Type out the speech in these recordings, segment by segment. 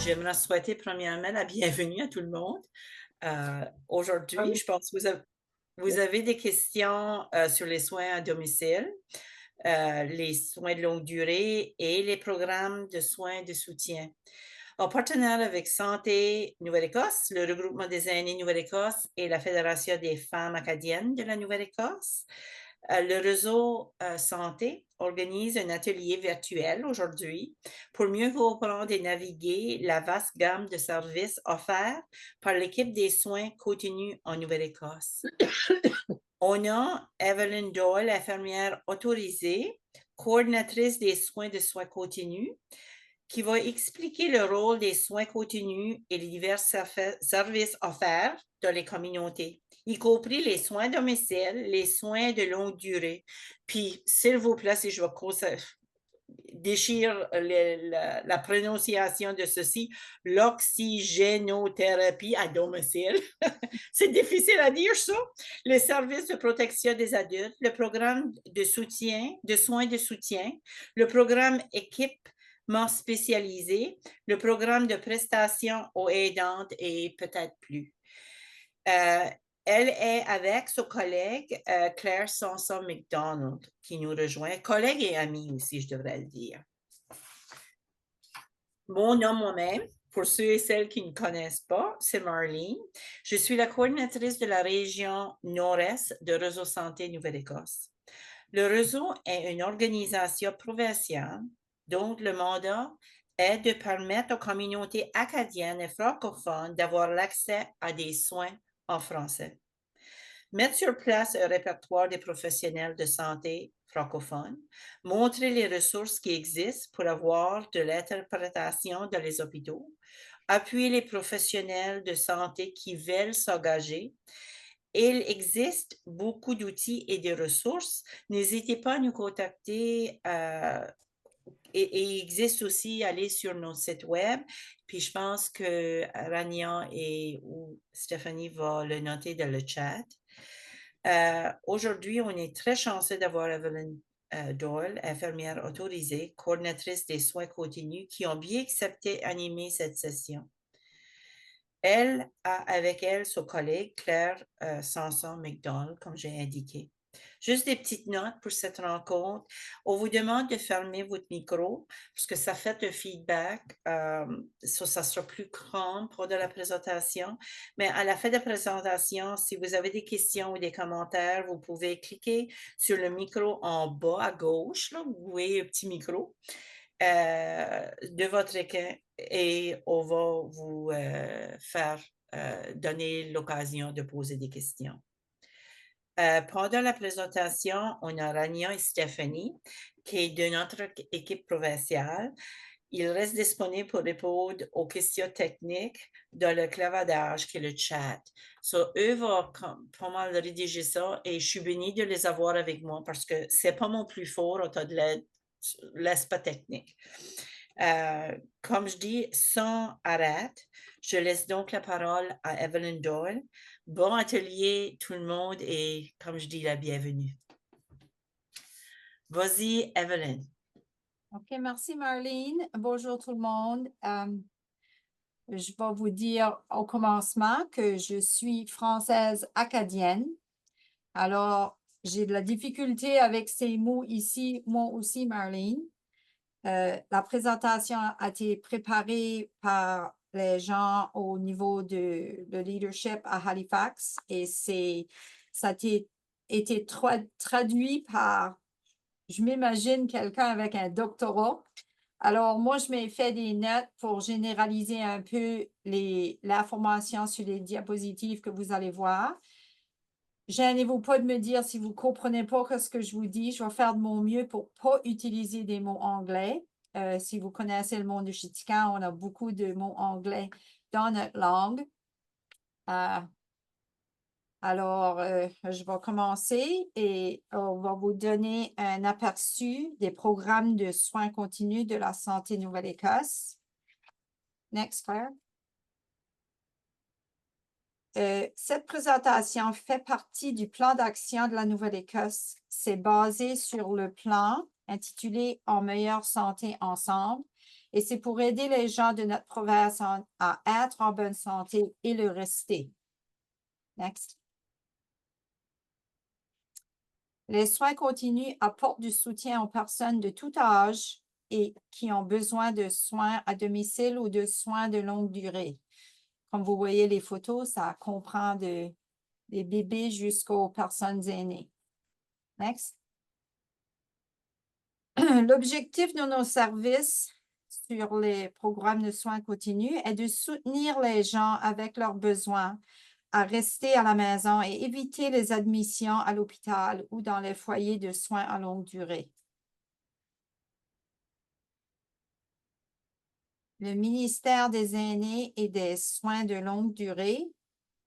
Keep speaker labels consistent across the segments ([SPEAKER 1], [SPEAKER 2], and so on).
[SPEAKER 1] J'aimerais souhaiter premièrement la bienvenue à tout le monde. Aujourd'hui, je pense que vous avez des questions sur les soins à domicile, les soins de longue durée et les programmes de soins de soutien. En partenariat avec Santé Nouvelle-Écosse, le regroupement des aînés Nouvelle-Écosse et la Fédération des femmes acadiennes de la Nouvelle-Écosse, le réseau Santé organise un atelier virtuel aujourd'hui pour mieux comprendre et naviguer la vaste gamme de services offerts par l'équipe des soins continus en Nouvelle-Écosse. On a Evelyn Doyle, infirmière autorisée, coordinatrice des soins continus, qui va expliquer le rôle des soins continus et les divers services offerts dans les communautés, y compris les soins à domicile, les soins de longue durée. Puis, s'il vous plaît, si je vais déchire la prononciation de ceci, l'oxygénothérapie à domicile. C'est difficile à dire ça. Les services de protection des adultes, le programme de soutien, de soins de soutien, le programme équipement spécialisé, le programme de prestations aux aidantes et peut-être plus. Elle est avec son collègue Claire Sanson-McDonald qui nous rejoint, collègue et amie aussi, je devrais le dire. Mon nom moi-même, pour ceux et celles qui ne connaissent pas, c'est Marlene. Je suis la coordinatrice de la région nord-est de Réseau Santé Nouvelle-Écosse. Le réseau est une organisation provinciale dont le mandat est de permettre aux communautés acadiennes et francophones d'avoir l'accès à des soins en français. Mettre sur place un répertoire des professionnels de santé francophones, montrer les ressources qui existent pour avoir de l'interprétation dans les hôpitaux, appuyer les professionnels de santé qui veulent s'engager. Il existe beaucoup d'outils et de ressources. N'hésitez pas à nous contacter. Et il existe aussi, aller sur notre site web. Puis je pense que Rania ou Stéphanie va le noter dans le chat. Aujourd'hui, on est très chanceux d'avoir Evelyn Doyle, infirmière autorisée, coordinatrice des soins continus, qui ont bien accepté d'animer cette session. Elle a avec elle son collègue Claire Sanson-McDonald, comme j'ai indiqué. Juste des petites notes pour cette rencontre. On vous demande de fermer votre micro parce que ça fait un feedback. Ça sera plus grand pour de la présentation. Mais à la fin de la présentation, si vous avez des questions ou des commentaires, vous pouvez cliquer sur le micro en bas à gauche. Là, vous voyez un petit micro de votre écran et on va vous faire donner l'occasion de poser des questions. Pendant la présentation, on a Rania et Stéphanie, qui est de notre équipe provinciale. Ils restent disponibles pour répondre aux questions techniques dans le clavardage qui est le chat. Eux vont pas mal rédiger ça et je suis bénie de les avoir avec moi parce que c'est pas mon plus fort, on a de l'aspect technique. Comme je dis, sans arrêt, je laisse donc la parole à Evelyn Doyle. Bon atelier tout le monde et comme je dis, la bienvenue. Vas-y, Evelyn.
[SPEAKER 2] OK, merci Marlene. Bonjour tout le monde. Je vais vous dire au commencement que je suis française acadienne. Alors, j'ai de la difficulté avec ces mots ici, moi aussi, Marlene. La présentation a été préparée par les gens au niveau de leadership à Halifax et ça a été traduit par, je m'imagine, quelqu'un avec un doctorat. Alors, moi, je m'ai fait des notes pour généraliser un peu l'information sur les diapositives que vous allez voir. Gênez-vous pas de me dire si vous ne comprenez pas ce que je vous dis. Je vais faire de mon mieux pour ne pas utiliser des mots anglais. Si vous connaissez le monde du Chitika, on a beaucoup de mots anglais dans notre langue. Alors, je vais commencer et on va vous donner un aperçu des programmes de soins continus de la Santé Nouvelle-Écosse. Next, Claire. Cette présentation fait partie du plan d'action de la Nouvelle-Écosse. C'est basé sur le plan intitulé « En meilleure santé ensemble » Et c'est pour aider les gens de notre province à être en bonne santé et le rester. Next. Les soins continus apportent du soutien aux personnes de tout âge et qui ont besoin de soins à domicile ou de soins de longue durée. Comme vous voyez les photos, ça comprend des bébés jusqu'aux personnes aînées. Next. L'objectif de nos services sur les programmes de soins continus est de soutenir les gens avec leurs besoins à rester à la maison et éviter les admissions à l'hôpital ou dans les foyers de soins à longue durée. Le ministère des Aînés et des Soins de longue durée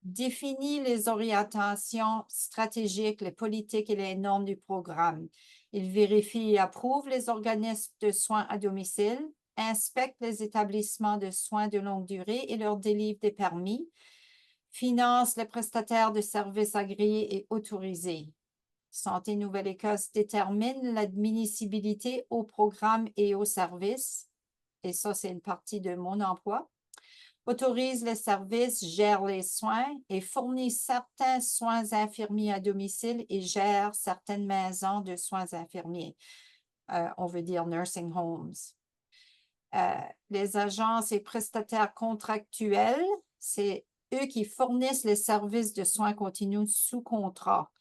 [SPEAKER 2] définit les orientations stratégiques, les politiques et les normes du programme. Il vérifie et approuve les organismes de soins à domicile, inspecte les établissements de soins de longue durée et leur délivre des permis, finance les prestataires de services agréés et autorisés. Santé Nouvelle-Écosse détermine l'admissibilité au programme et aux services, et ça, c'est une partie de mon emploi, autorise les services, gère les soins et fournit certains soins infirmiers à domicile et gère certaines maisons de soins infirmiers. On veut dire nursing homes. Les agences et prestataires contractuels, c'est eux qui fournissent les services de soins continus sous contrat.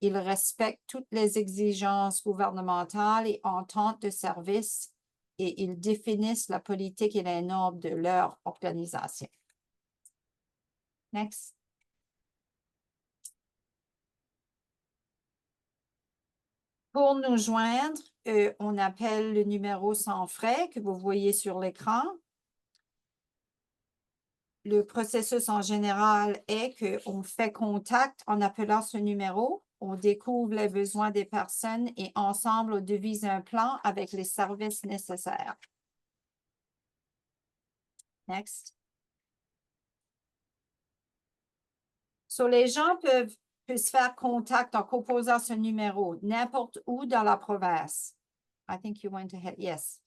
[SPEAKER 2] Ils respectent toutes les exigences gouvernementales et ententes de service et ils définissent la politique et les normes de leur organisation. Next. Pour nous joindre, on appelle le numéro sans frais que vous voyez sur l'écran. Le processus en général est qu'on fait contact en appelant ce numéro. On découvre les besoins des personnes et ensemble, on devise un plan avec les services nécessaires. Next. So, les gens peuvent se faire contact en composant ce numéro n'importe où dans la province. I think you went ahead. Yes.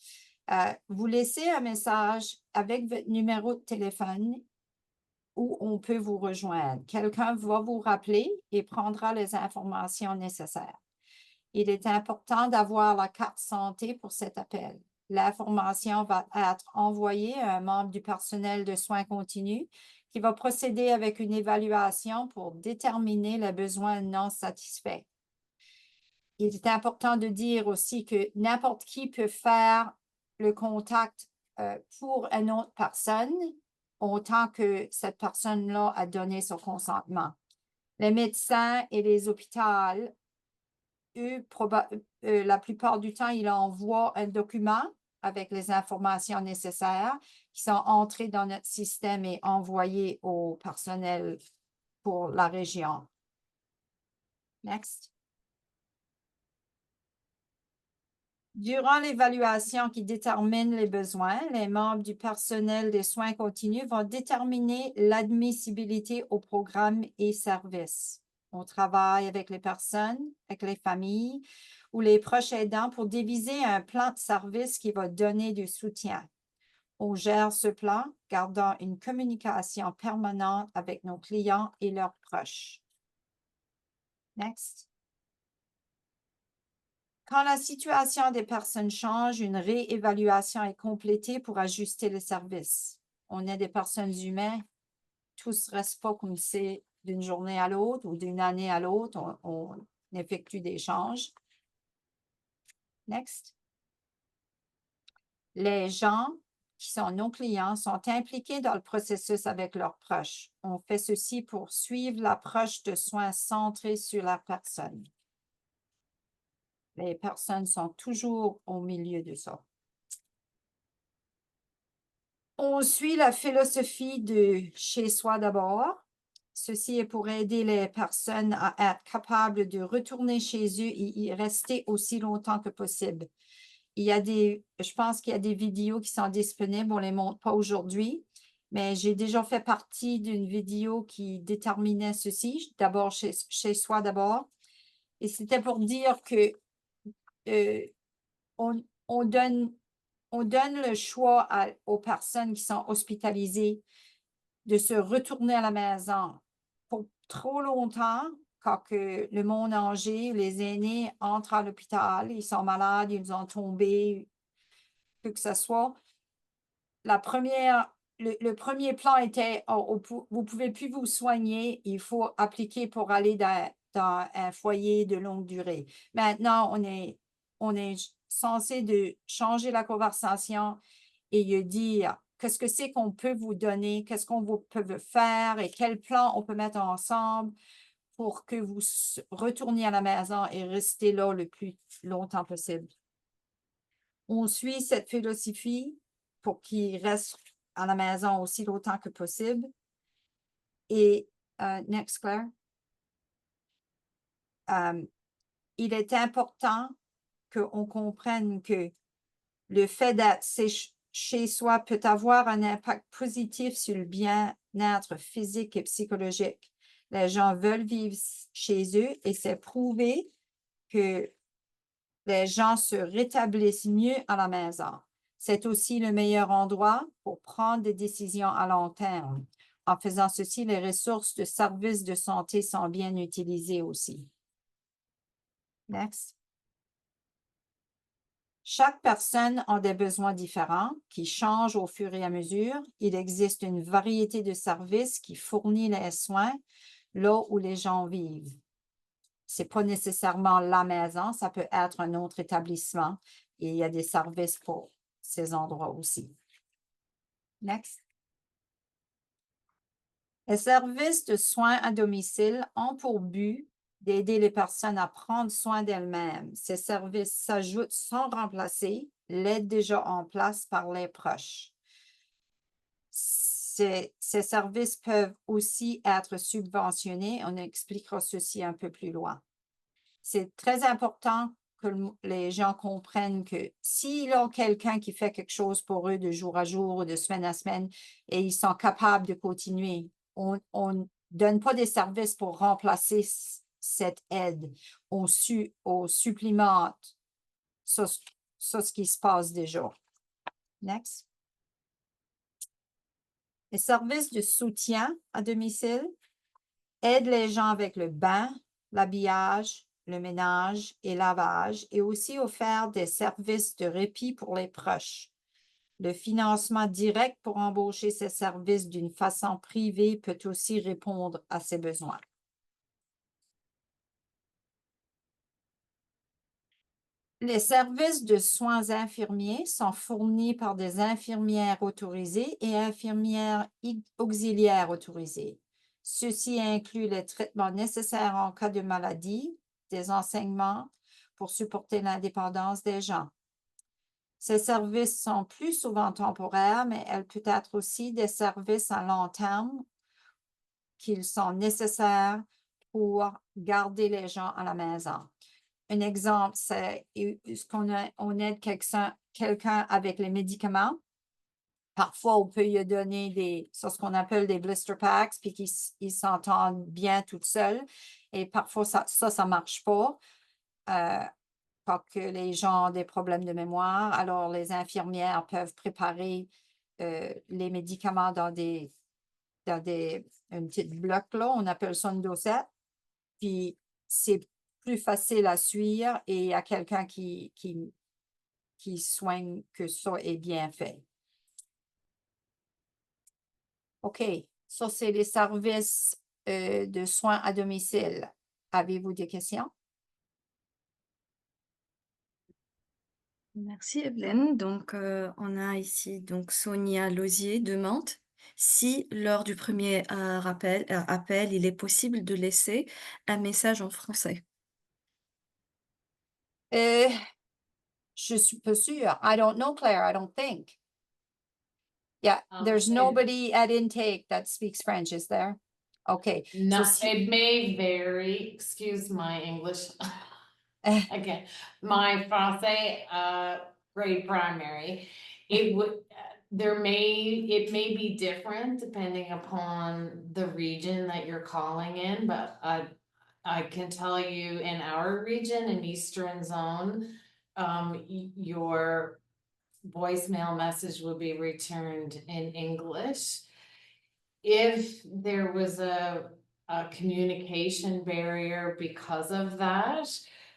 [SPEAKER 2] Vous laissez un message avec votre numéro de téléphone où on peut vous rejoindre. Quelqu'un va vous rappeler et prendra les informations nécessaires. Il est important d'avoir la carte santé pour cet appel. L'information va être envoyée à un membre du personnel de soins continus qui va procéder avec une évaluation pour déterminer les besoins non satisfaits. Il est important de dire aussi que n'importe qui peut faire le contact pour une autre personne autant que cette personne-là a donné son consentement. Les médecins et les hôpitaux, eux, la plupart du temps, ils envoient un document avec les informations nécessaires qui sont entrées dans notre système et envoyées au personnel pour la région. Next. Durant l'évaluation qui détermine les besoins, les membres du personnel des soins continus vont déterminer l'admissibilité au programme et services. On travaille avec les personnes, avec les familles ou les proches aidants pour diviser un plan de service qui va donner du soutien. On gère ce plan, gardant une communication permanente avec nos clients et leurs proches. Next. Quand la situation des personnes change, une réévaluation est complétée pour ajuster le service. On est des personnes humaines, tout ne reste pas comme c'est d'une journée à l'autre ou d'une année à l'autre, on effectue des changes. Next. Les gens qui sont nos clients sont impliqués dans le processus avec leurs proches. On fait ceci pour suivre l'approche de soins centrés sur la personne. Les personnes sont toujours au milieu de ça. On suit la philosophie de chez soi d'abord. Ceci est pour aider les personnes à être capables de retourner chez eux et y rester aussi longtemps que possible. Je pense qu'il y a des vidéos qui sont disponibles, on ne les montre pas aujourd'hui, mais j'ai déjà fait partie d'une vidéo qui déterminait ceci, d'abord chez soi d'abord. Et c'était pour dire que on donne on donne le choix aux personnes qui sont hospitalisées de se retourner à la maison. Pour trop longtemps, quand que le monde âgé, les aînés entrent à l'hôpital, ils sont malades, ils ont tombé, que ce soit, le premier plan était, vous pouvez plus vous soigner, il faut appliquer pour aller dans un foyer de longue durée. Maintenant, on est censé de changer la conversation et dire qu'est-ce que c'est qu'on peut vous donner, qu'est-ce qu'on peut faire et quel plan on peut mettre ensemble pour que vous retourniez à la maison et restez là le plus longtemps possible. On suit cette philosophie pour qu'ils restent à la maison aussi longtemps que possible. Et, next, Claire. Il est important qu'on comprenne que le fait d'être chez soi peut avoir un impact positif sur le bien-être physique et psychologique. Les gens veulent vivre chez eux et c'est prouvé que les gens se rétablissent mieux à la maison. C'est aussi le meilleur endroit pour prendre des décisions à long terme. En faisant ceci, les ressources de services de santé sont bien utilisées aussi. Next. Chaque personne a des besoins différents qui changent au fur et à mesure. Il existe une variété de services qui fournissent les soins là où les gens vivent. Ce n'est pas nécessairement la maison, ça peut être un autre établissement et il y a des services pour ces endroits aussi. Next. Les services de soins à domicile ont pour but d'aider les personnes à prendre soin d'elles-mêmes. Ces services s'ajoutent sans remplacer l'aide déjà en place par les proches. Ces services peuvent aussi être subventionnés. On expliquera ceci un peu plus loin. C'est très important que les gens comprennent que s'ils ont quelqu'un qui fait quelque chose pour eux de jour à jour ou de semaine à semaine et ils sont capables de continuer, on ne donne pas des services pour remplacer cette aide. On supplémente ce qui se passe déjà. Next. Les services de soutien à domicile aident les gens avec le bain, l'habillage, le ménage et lavage et aussi offert des services de répit pour les proches. Le financement direct pour embaucher ces services d'une façon privée peut aussi répondre à ces besoins. Les services de soins infirmiers sont fournis par des infirmières autorisées et infirmières auxiliaires autorisées. Ceci inclut les traitements nécessaires en cas de maladie, des enseignements pour supporter l'indépendance des gens. Ces services sont plus souvent temporaires, mais elles peuvent être aussi des services à long terme qu'ils sont nécessaires pour garder les gens à la maison. Un exemple, c'est on aide quelqu'un avec les médicaments. Parfois, on peut lui donner ce qu'on appelle des blister packs, puis qu'ils s'entendent bien tout seuls. Et parfois, ça ne marche pas. Quand que les gens ont des problèmes de mémoire, alors les infirmières peuvent préparer les médicaments dans une petite bloc, là, on appelle ça une dosette. Puis c'est plus facile à suivre et il y a quelqu'un qui soigne que ça est bien fait. OK, ça c'est les services de soins à domicile. Avez-vous des questions?
[SPEAKER 3] Merci Evelyne. Donc, on a ici donc Sonia Lausier demande si lors du premier appel, il est possible de laisser un message en français.
[SPEAKER 2] Je suis pas sûre. I don't know, Claire. I don't think. Yeah, there's nobody at intake that speaks French, is there? Okay.
[SPEAKER 4] No,
[SPEAKER 2] So
[SPEAKER 4] it may vary. Excuse my English. Again, my français, grade primary, it would, it may be different depending upon the region that you're calling in, but I can tell you in our region, in Eastern Zone, your voicemail message would be returned in English. If there was a communication barrier because of that,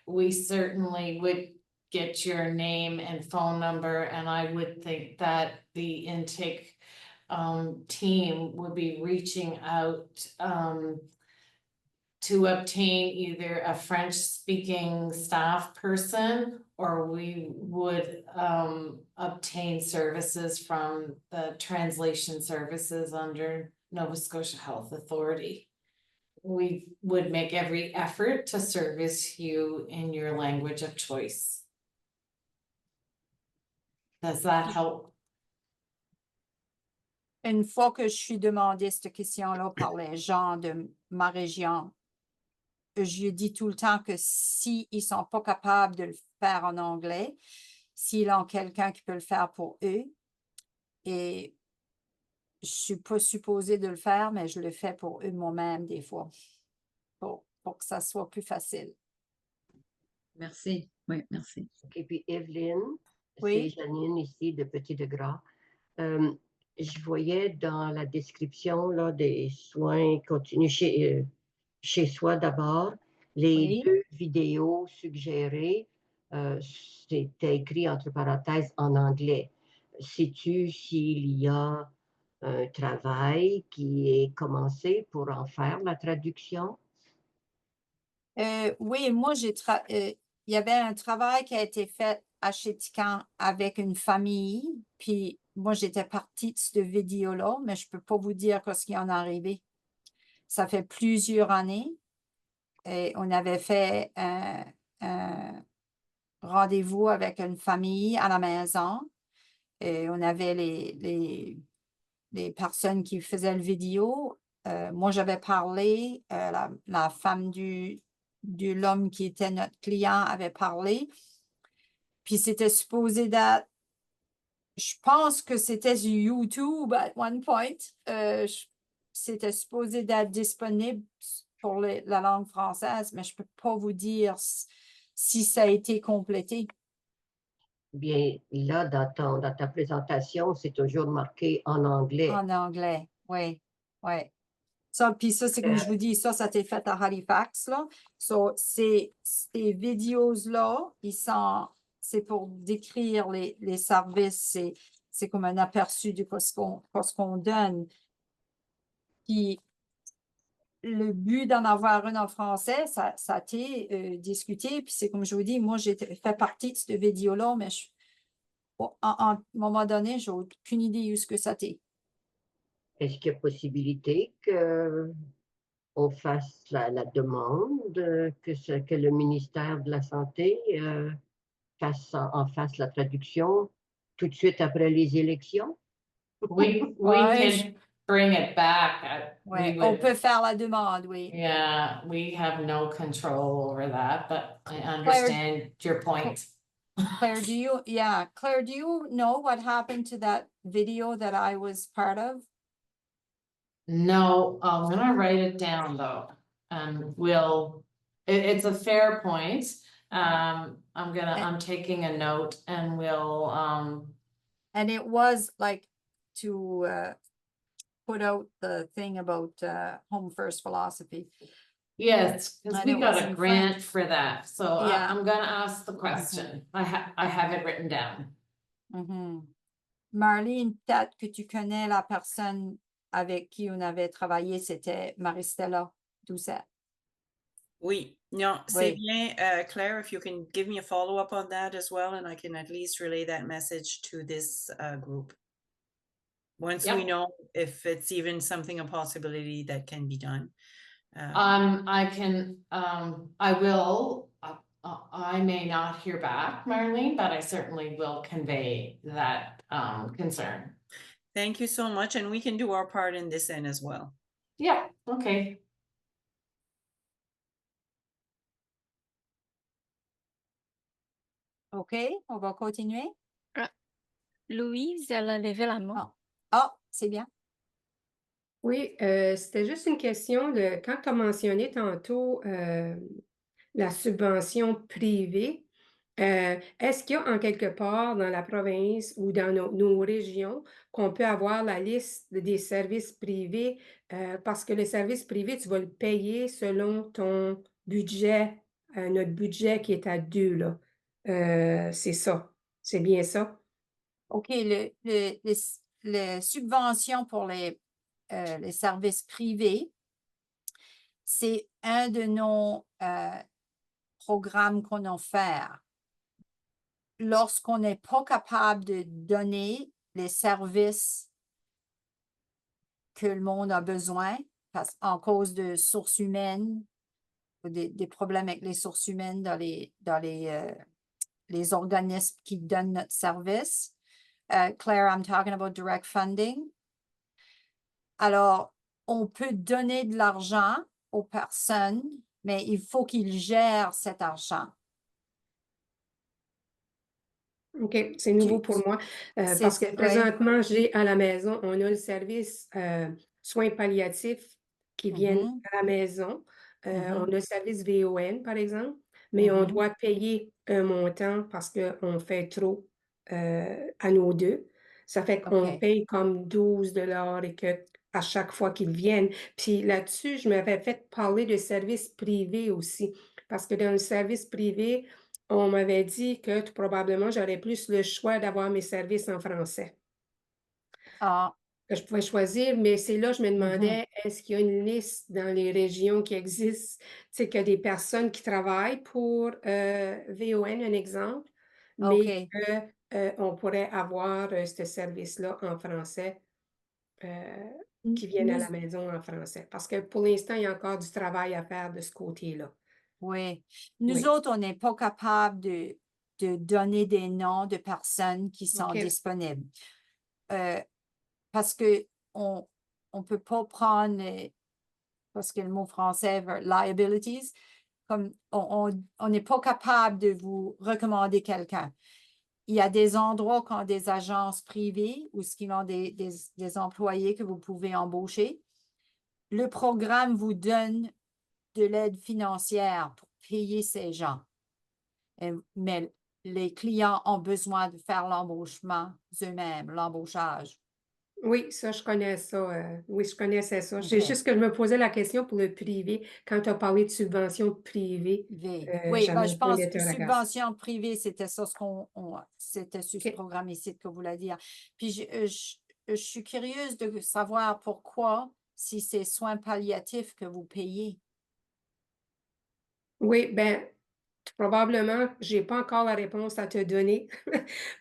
[SPEAKER 4] we certainly would get your name and phone number, and I would think that the intake team would be reaching out to obtain either a French-speaking staff person, or we would obtain services from the translation services under Nova Scotia Health Authority. We would make every effort to service you in your language of choice. Does that help?
[SPEAKER 2] Une fois que je suis demandé cette question-là par les gens de ma région, je dis tout le temps que s'ils ne sont pas capables de le faire en anglais, s'ils ont quelqu'un qui peut le faire pour eux, et je ne suis pas supposée de le faire, mais je le fais pour eux moi-même des fois, pour que ça soit plus facile.
[SPEAKER 5] Merci. Oui, merci.
[SPEAKER 6] Et puis Evelyne,
[SPEAKER 2] Oui.
[SPEAKER 6] c'est Janine ici de Petit de Gras. Je voyais dans la description là, des soins continus chez soi d'abord, les
[SPEAKER 2] Oui.
[SPEAKER 6] 2 vidéos suggérées, c'était écrit entre parenthèses en anglais. Sais-tu s'il y a un travail qui est commencé pour en faire la traduction?
[SPEAKER 2] Oui, moi, il y avait un travail qui a été fait à Chétican avec une famille, puis moi, j'étais partie de cette vidéo-là, mais je ne peux pas vous dire ce qui en est arrivé. Ça fait plusieurs années, et on avait fait un rendez-vous avec une famille à la maison, et on avait les personnes qui faisaient le vidéo. Moi, j'avais parlé, la femme de l'homme qui était notre client avait parlé, puis c'était supposé d'être, je pense que c'était sur YouTube at one point, c'était supposé d'être disponible pour la langue française, mais je ne peux pas vous dire si ça a été complété.
[SPEAKER 6] Bien, là, dans ta présentation, c'est toujours marqué en anglais.
[SPEAKER 2] En anglais, oui, oui. Ça, puis ça, c'est comme je vous dis, ça a été fait à Halifax, là. So, ces vidéos-là, c'est pour décrire les services, c'est comme un aperçu de ce qu'on donne. Puis, le but d'en avoir une en français, ça a été discuté, puis c'est comme je vous dis, moi, j'ai fait partie de cette vidéo-là, mais à un moment donné, j'ai aucune idée où ce que ça a été.
[SPEAKER 6] Est-ce qu'il y a possibilité qu'on fasse la demande, que le ministère de la Santé en fasse la traduction tout de suite après les élections?
[SPEAKER 4] We
[SPEAKER 2] Ouais,
[SPEAKER 4] can bring it back.
[SPEAKER 2] Ouais, on peut faire la demande, oui.
[SPEAKER 4] Yeah, we have no control over that, but I understand your point.
[SPEAKER 2] Claire, Claire, do you know what happened to that video that I was part of?
[SPEAKER 4] No, I'm gonna write it down though, and it's a fair point. I'm taking a note and we'll,
[SPEAKER 2] And it was like to put out the thing about home first philosophy.
[SPEAKER 4] yes, because
[SPEAKER 2] And
[SPEAKER 4] we
[SPEAKER 2] it
[SPEAKER 4] got
[SPEAKER 2] was
[SPEAKER 4] a
[SPEAKER 2] in
[SPEAKER 4] grant
[SPEAKER 2] French.
[SPEAKER 4] for that, so
[SPEAKER 2] Yeah.
[SPEAKER 4] I'm gonna ask the question. I have it written down.
[SPEAKER 2] Mhm. Marlene, peut-être que tu connais la personne avec qui on avait travaillé, c'était Maristella Doucet.
[SPEAKER 1] Oui, non, c'est
[SPEAKER 2] Oui.
[SPEAKER 1] bien, Claire, if you can give me a follow-up on that as well, and I can at least relay that message to this group. Once we
[SPEAKER 4] Yep.
[SPEAKER 1] know if it's even something, a possibility that can be done.
[SPEAKER 4] I will, I may not hear back, Marlene, but I certainly will convey that concern.
[SPEAKER 1] Thank you so much, and we can do our part in this end as well.
[SPEAKER 4] Yeah, okay.
[SPEAKER 2] OK, on va continuer.
[SPEAKER 7] Louise, elle a levé la main.
[SPEAKER 2] C'est bien.
[SPEAKER 8] Oui, c'était juste une question de quand tu as mentionné tantôt la subvention privée, Est-ce qu'il y a en quelque part dans la province ou dans nos régions qu'on peut avoir la liste des services privés? Parce que le service privé, tu vas le payer selon ton budget, notre budget qui est à 2 là. C'est ça. C'est bien ça?
[SPEAKER 2] OK, les subventions pour les services privés, c'est un de nos programmes qu'on a fait. Lorsqu'on n'est pas capable de donner les services que le monde a besoin, en cause de sources humaines, des problèmes avec les sources humaines dans les organismes qui donnent notre service. Claire, I'm talking about direct funding. Alors, on peut donner de l'argent aux personnes, mais il faut qu'ils gèrent cet argent.
[SPEAKER 8] OK, c'est nouveau pour moi, parce que
[SPEAKER 2] ouais.
[SPEAKER 8] présentement, j'ai à la maison, on a le service, soins palliatifs qui viennent
[SPEAKER 2] Mhm,
[SPEAKER 8] à la maison. On
[SPEAKER 2] mhm,
[SPEAKER 8] a le service VON, par exemple, mais on
[SPEAKER 2] mhm.
[SPEAKER 8] doit payer un montant parce qu'on fait trop, à nos 2. Ça fait qu'on
[SPEAKER 2] OK.
[SPEAKER 8] paye comme 12 et que à chaque fois qu'ils viennent. Puis là-dessus, je m'avais fait parler de service privé aussi, parce que dans le service privé, on m'avait dit que probablement j'aurais plus le choix d'avoir mes services en français.
[SPEAKER 2] Ah,
[SPEAKER 8] Que je pouvais choisir, mais c'est là je me
[SPEAKER 2] mhm,
[SPEAKER 8] demandais, est-ce qu'il y a une liste dans les régions qui existent, tu sais, qu'il y a des personnes qui travaillent pour, VON, un exemple, mais
[SPEAKER 2] OK.
[SPEAKER 8] que, on pourrait avoir, ce service-là en français, heu, qui viennent à
[SPEAKER 2] Nous,
[SPEAKER 8] la maison en français. Parce que pour l'instant, il y a encore du travail à faire de ce côté-là.
[SPEAKER 2] oui. Nous
[SPEAKER 8] Oui.
[SPEAKER 2] autres, on n'est pas capable de donner des noms de personnes qui sont
[SPEAKER 8] OK.
[SPEAKER 2] disponibles. Parce que on peut pas prendre, parce que le mot français, liabilities, comme on n'est pas capable de vous recommander quelqu'un. Il y a des endroits qui ont des agences privées ou qui ont des employés que vous pouvez embaucher. Le programme vous donne de l'aide financière pour payer ces gens. Mais les clients ont besoin de faire l'embauchement eux-mêmes, l'embauchage.
[SPEAKER 8] Oui, ça, je connais ça, oui, je connaissais ça. C'est
[SPEAKER 2] OK.
[SPEAKER 8] juste que je me posais la question pour le privé. Quand tu as parlé de subventions privées,
[SPEAKER 2] Oui,
[SPEAKER 8] j'avais
[SPEAKER 2] je
[SPEAKER 8] un point
[SPEAKER 2] pense que
[SPEAKER 8] d'interrogation.
[SPEAKER 2] subvention privée, c'était ça c'était sur ce
[SPEAKER 8] OK.
[SPEAKER 2] programme ici que vous voulez dire. Puis je suis curieuse de savoir pourquoi, si c'est soins palliatifs que vous payez.
[SPEAKER 8] Oui, ben, probablement, j'ai pas encore la réponse à te donner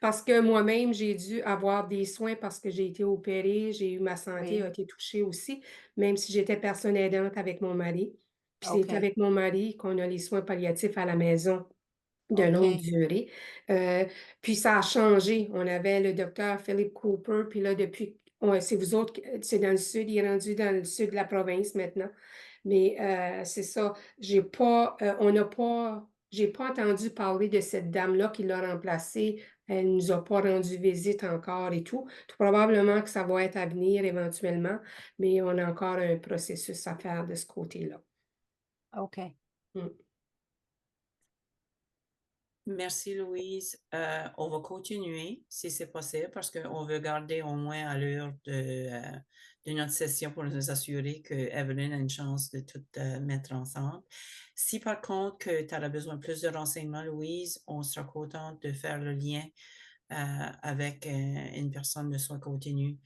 [SPEAKER 8] parce que moi-même, j'ai dû avoir des soins parce que j'ai été opérée, j'ai eu ma santé a
[SPEAKER 2] Oui,
[SPEAKER 8] été touchée aussi, même si j'étais personne aidante avec mon mari. Puis c'est
[SPEAKER 2] OK,
[SPEAKER 8] avec mon mari qu'on a les soins palliatifs à la maison. De longue
[SPEAKER 2] OK,
[SPEAKER 8] durée. Puis ça a changé. On avait le docteur Philip Cooper, puis là, depuis c'est vous autres, c'est dans le sud, il est rendu dans le sud de la province maintenant. Mais c'est ça, j'ai pas entendu parler de cette dame-là qui l'a remplacée. Elle nous a pas rendu visite encore et tout. Probablement que ça va être à venir éventuellement, mais on a encore un processus à faire de ce côté-là.
[SPEAKER 2] OK.
[SPEAKER 8] Mmh.
[SPEAKER 1] Merci, Louise. On va continuer, si c'est possible, parce qu'on veut garder au moins à l'heure de notre session pour nous assurer que Evelyn a une chance de tout mettre ensemble. Si par contre que tu as besoin de plus de renseignements, Louise, on sera contente de faire le lien avec une personne de soins continus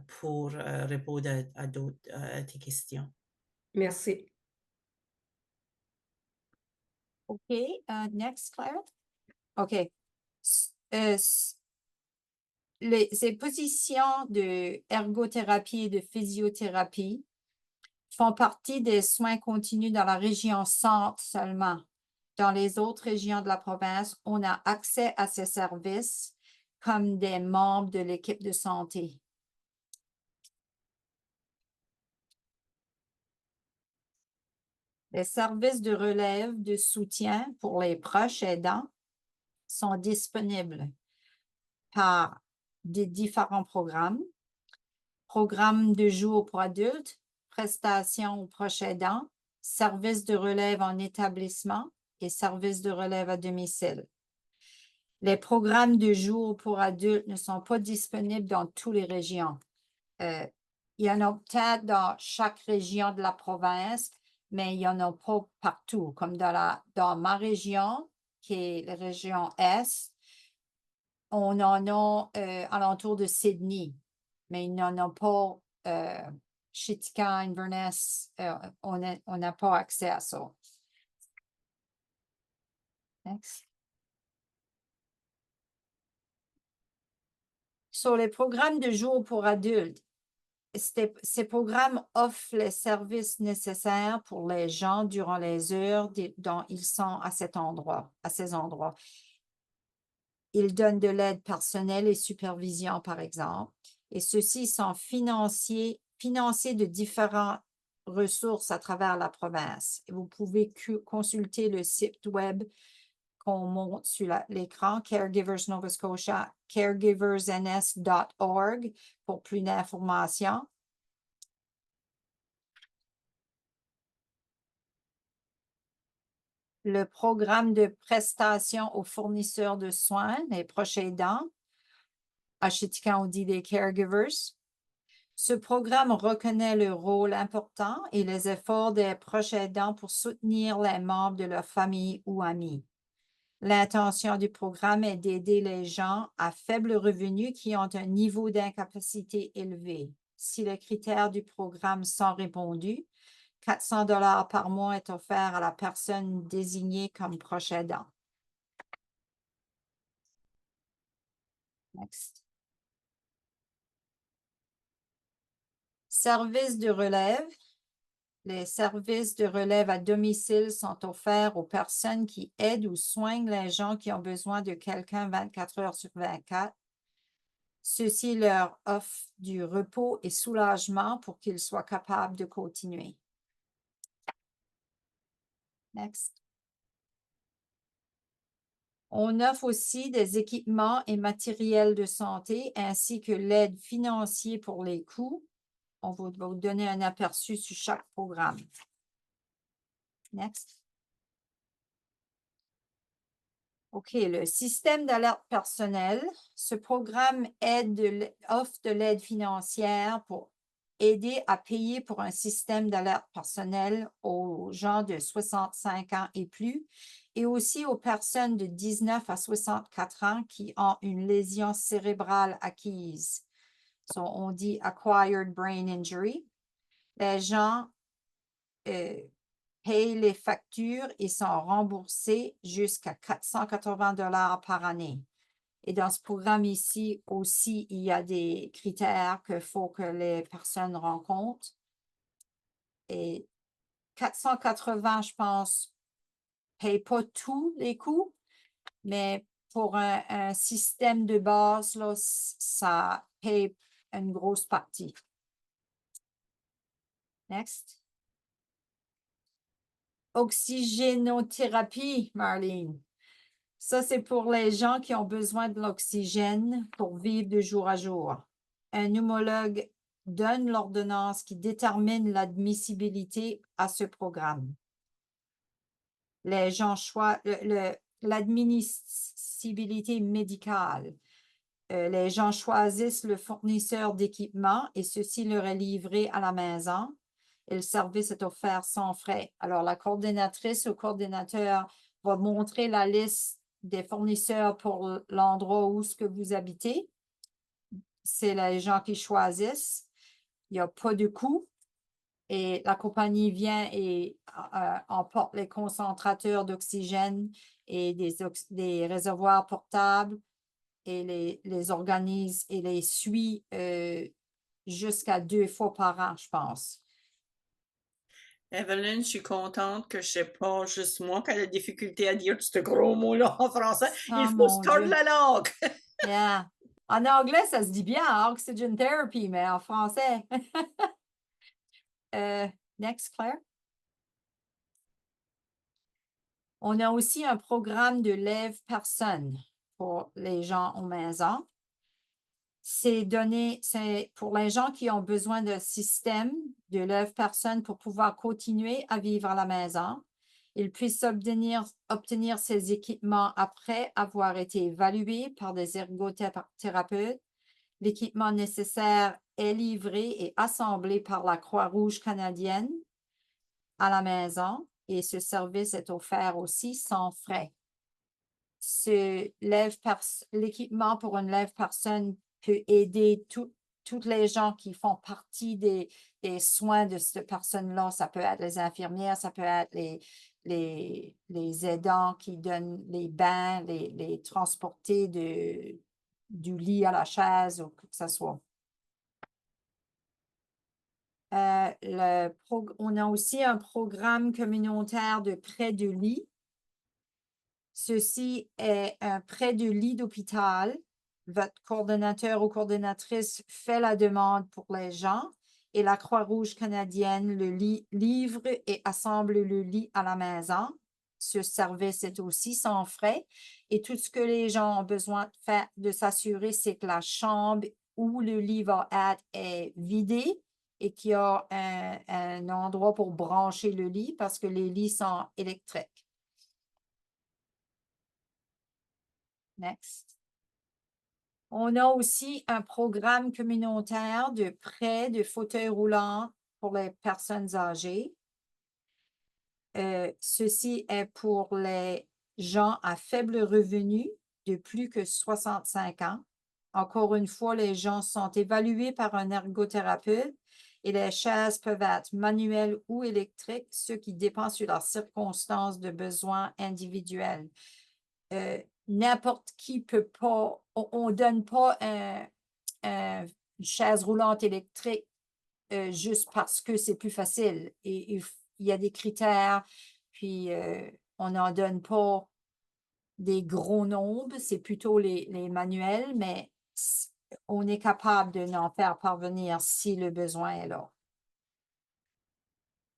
[SPEAKER 1] pour répondre à tes questions.
[SPEAKER 8] Merci.
[SPEAKER 2] OK, next, Claire. OK. Ces positions de ergothérapie et de physiothérapie font partie des soins continus dans la région centre seulement. Dans les autres régions de la province, on a accès à ces services comme des membres de l'équipe de santé. Les services de relève de soutien pour les proches aidants sont disponibles par des différents programmes de jour pour adultes, prestations aux proches aidants, services de relève en établissement et services de relève à domicile. Les programmes de jour pour adultes ne sont pas disponibles dans toutes les régions. Il y en a peut-être dans chaque région de la province, mais il n'y en a pas partout. Comme dans ma région, qui est la région Est, on en a alentour de Sydney, mais il n'y en a pas Chitika, Inverness, on n'a pas accès à ça. Next. Sur les programmes de jour pour adultes, ces programmes offrent les services nécessaires pour les gens durant les heures dont ils sont à ces endroits. Ils donnent de l'aide personnelle et supervision, par exemple, et ceux-ci sont financés de différentes ressources à travers la province. Vous pouvez consulter le site web qu'on montre sur l'écran, Caregivers Nova Scotia, caregiversns.org pour plus d'informations. Le programme de prestation aux fournisseurs de soins, les proches aidants, à Chitika, on dit des caregivers. Ce programme reconnaît le rôle important et les efforts des proches aidants pour soutenir les membres de leur famille ou amis. L'intention du programme est d'aider les gens à faible revenu qui ont un niveau d'incapacité élevé. Si les critères du programme sont répondus, 400 $ par mois est offert à la personne désignée comme proche aidant. Next. Services de relève. Les services de relève à domicile sont offerts aux personnes qui aident ou soignent les gens qui ont besoin de quelqu'un 24 heures sur 24. Ceci leur offre du repos et soulagement pour qu'ils soient capables de continuer. Next. On offre aussi des équipements et matériels de santé ainsi que l'aide financière pour les coûts. On va vous donner un aperçu sur chaque programme. Next. OK, le système d'alerte personnelle. Ce programme offre de l'aide financière pour aider à payer pour un système d'alerte personnelle aux gens de 65 ans et plus et aussi aux personnes de 19 à 64 ans qui ont une lésion cérébrale acquise. So, on dit acquired brain injury. Les gens payent les factures et sont remboursés jusqu'à 480 $ par année. Et dans ce programme ici aussi, il y a des critères qu'il faut que les personnes rencontrent. Et 480, je pense, ne paye pas tous les coûts, mais pour un système de base, là, ça paye une grosse partie. Next. Oxygénothérapie, Marlene. Ça, c'est pour les gens qui ont besoin de l'oxygène pour vivre de jour à jour. Un pneumologue donne l'ordonnance qui détermine l'admissibilité à ce programme. Les gens l'admissibilité médicale. Les gens choisissent le fournisseur d'équipement et ceci leur est livré à la maison. Et le service est offert sans frais. Alors, la coordinatrice ou coordinateur va montrer la liste des fournisseurs pour l'endroit où ce que vous habitez. C'est les gens qui choisissent. Il n'y a pas de coût. Et la compagnie vient et emporte les concentrateurs d'oxygène et des réservoirs portables et les organise et les suit jusqu'à 2 fois par an, je pense.
[SPEAKER 1] Evelyn, je suis contente que je sais pas juste moi qui a la difficulté à dire ce gros mot-là en français. Il faut se tordre la langue.
[SPEAKER 2] Yeah. En anglais, ça se dit bien, oxygen therapy, mais en français. Next, Claire. On a aussi un programme de lève-personne pour les gens aux maisons. C'est pour les gens qui ont besoin d'un système de lève-personne pour pouvoir continuer à vivre à la maison. Ils puissent obtenir ces équipements après avoir été évalués par des ergothérapeutes. L'équipement nécessaire est livré et assemblé par la Croix-Rouge canadienne à la maison et ce service est offert aussi sans frais. L'équipement pour une lève-personne peut aider toutes les gens qui font partie des soins de cette personne-là. Ça peut être les infirmières, ça peut être les aidants qui donnent les bains, les transporter du lit à la chaise ou que ce soit. On a aussi un programme communautaire de prêt de lit. Ceci est un prêt de lit d'hôpital. Votre coordonnateur ou coordonnatrice fait la demande pour les gens et la Croix-Rouge canadienne livre et assemble le lit à la maison. Ce service est aussi sans frais et tout ce que les gens ont besoin de faire, de s'assurer, c'est que la chambre où le lit va être est vidée et qu'il y a un endroit pour brancher le lit parce que les lits sont électriques. Next. On a aussi un programme communautaire de prêt de fauteuils roulants pour les personnes âgées. Ceci est pour les gens à faible revenu de plus que 65 ans. Encore une fois, les gens sont évalués par un ergothérapeute et les chaises peuvent être manuelles ou électriques, ce qui dépend sur leurs circonstances de besoins individuels. N'importe qui peut pas, on ne donne pas une chaise roulante électrique juste parce que c'est plus facile. Et il y a des critères, puis on n'en donne pas des gros nombres, c'est plutôt les manuels, mais on est capable de n'en faire parvenir si le besoin est là.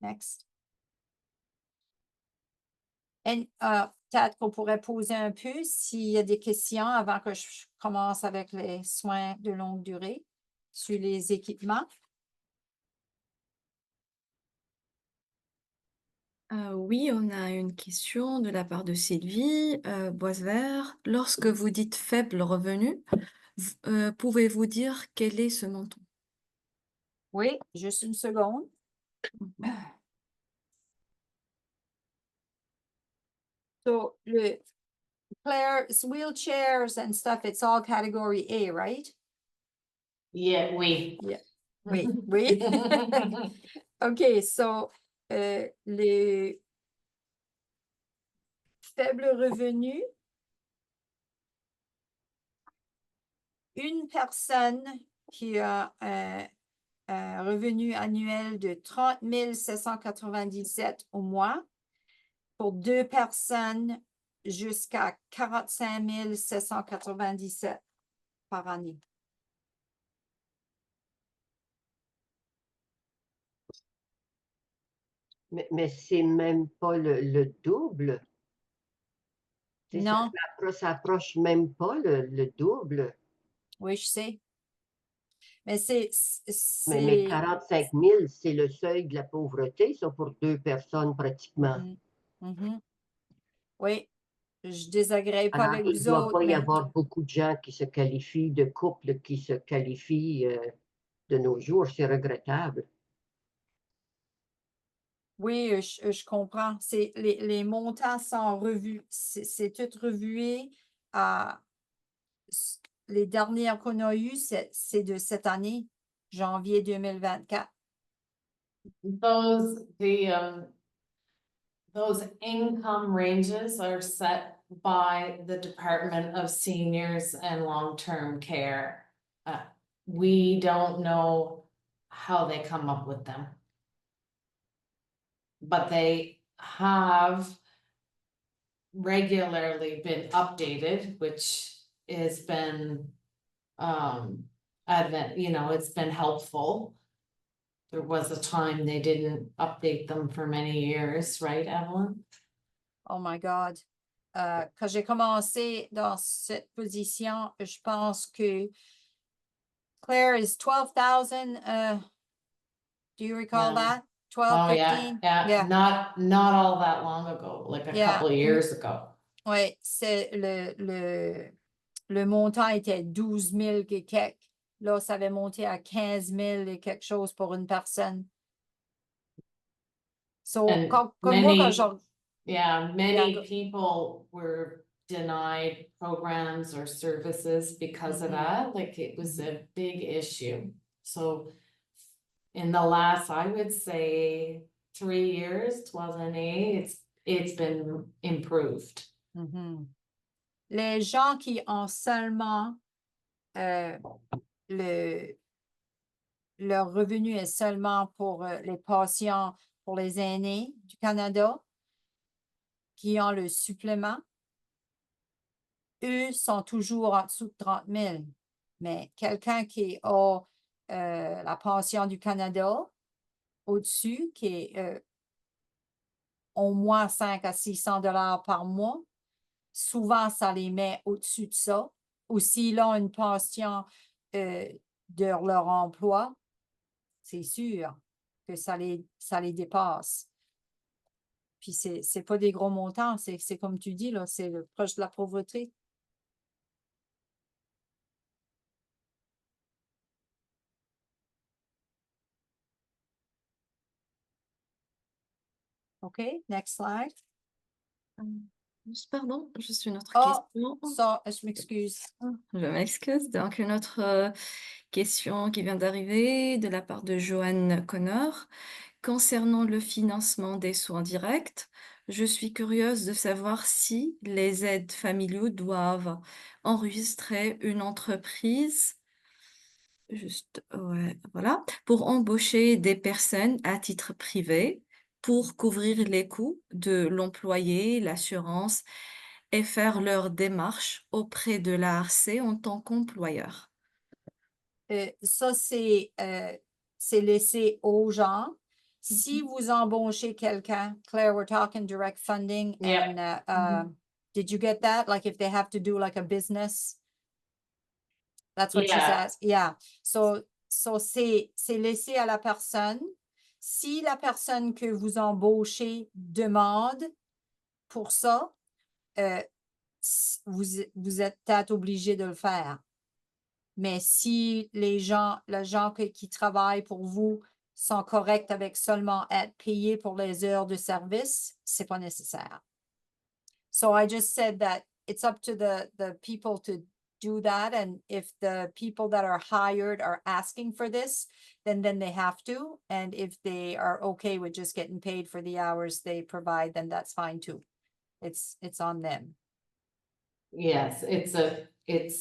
[SPEAKER 2] Next. Peut-être qu'on pourrait poser un peu s'il y a des questions avant que je commence avec les soins de longue durée sur les équipements.
[SPEAKER 3] Oui, on a une question de la part de Sylvie Boisvert. Lorsque vous dites faible revenu, pouvez-vous dire quel est ce montant?
[SPEAKER 2] Oui, juste une seconde. So, Claire's wheelchairs and stuff, it's all category A, right?
[SPEAKER 4] Yeah, we.
[SPEAKER 2] Oui, oui. OK, so, les faibles revenus, une personne qui a un revenu annuel de 30 797 au mois, pour deux personnes jusqu'à 45 797 par année.
[SPEAKER 6] Mais c'est même pas le double.
[SPEAKER 2] Non.
[SPEAKER 6] Ça approche même pas le double.
[SPEAKER 2] Oui, je sais. Mais
[SPEAKER 6] Mais 45 000, c'est le seuil de la pauvreté, ça, pour deux personnes pratiquement.
[SPEAKER 2] Oui, je désagrège pas
[SPEAKER 6] Alors,
[SPEAKER 2] avec
[SPEAKER 6] il ne
[SPEAKER 2] vous
[SPEAKER 6] doit
[SPEAKER 2] autres.
[SPEAKER 6] pas y avoir beaucoup de gens qui se qualifient, de couples qui se qualifient de nos jours. C'est regrettable.
[SPEAKER 2] Oui, je comprends. Les montants sont revus. C'est tout revué. Les dernières qu'on a eues, c'est de cette année, janvier 2024.
[SPEAKER 4] Those income ranges are set by the Department of Seniors and Long-Term Care. We don't know how they come up with them. But they have regularly been updated, which has been, it's been helpful. There was a time they didn't update them for many years, right, Evelyn?
[SPEAKER 2] Oh my God. Quand j'ai commencé dans cette position, je pense que Claire is 12,000. Do you recall that? 12,
[SPEAKER 4] Oh,
[SPEAKER 2] 15?
[SPEAKER 4] yeah, not all that long ago, like a
[SPEAKER 2] Yeah.
[SPEAKER 4] couple of years ago.
[SPEAKER 2] Oui, c'est le montant était 12 000 et quelques. Là, ça avait monté à 15 000 et quelque chose pour une personne. So,
[SPEAKER 4] And
[SPEAKER 2] comme moi, quand
[SPEAKER 4] many-
[SPEAKER 2] je...
[SPEAKER 4] Yeah, many
[SPEAKER 2] go-
[SPEAKER 4] people were denied programs or services because of
[SPEAKER 2] Mhm.
[SPEAKER 4] that, like it was a big issue. So in the last, I would say 3 years, 2008, it's been improved.
[SPEAKER 2] Mhm. Les gens qui ont seulement leur revenu est seulement pour les patients, pour les aînés du Canada, qui ont le supplément, eux sont toujours en dessous de 30 000. Mais quelqu'un qui a la pension du Canada au-dessus, qui est au moins 500 à 600 $ par mois, souvent ça les met au-dessus de ça. Ou s'ils ont une pension de leur emploi, c'est sûr que ça les dépasse. Puis c'est pas des gros montants, c'est comme tu dis, là, c'est proche de la pauvreté. OK, next slide.
[SPEAKER 3] Pardon, juste une autre
[SPEAKER 2] Oh,
[SPEAKER 3] question.
[SPEAKER 2] ça, je m'excuse.
[SPEAKER 3] Je m'excuse. Donc, une autre question qui vient d'arriver de la part de Joanne Connor. Concernant le financement des soins directs, je suis curieuse de savoir si les aides familiaux doivent enregistrer une entreprise, juste, ouais, voilà, pour embaucher des personnes à titre privé, pour couvrir les coûts de l'employé, l'assurance et faire leur démarche auprès de l'ARC en tant qu'employeur.
[SPEAKER 2] Ça, c'est laissé aux gens. Si vous embauchez quelqu'un, Claire, we're talking direct funding,
[SPEAKER 4] Yeah.
[SPEAKER 2] and did you get that? Like if they have to do like a business? That's what she
[SPEAKER 4] Yeah.
[SPEAKER 2] says. Yeah. So c'est laissé à la personne. Si la personne que vous embauchez demande pour ça, vous êtes peut-être obligé de le faire. Mais si les gens qui travaillent pour vous sont corrects avec seulement être payés pour les heures de service, c'est pas nécessaire. So I just said that it's up to the people to do that, and if the people that are hired are asking for this, then they have to, and if they are okay with just getting paid for the hours they provide, then that's fine too. It's on them.
[SPEAKER 4] Yes, it's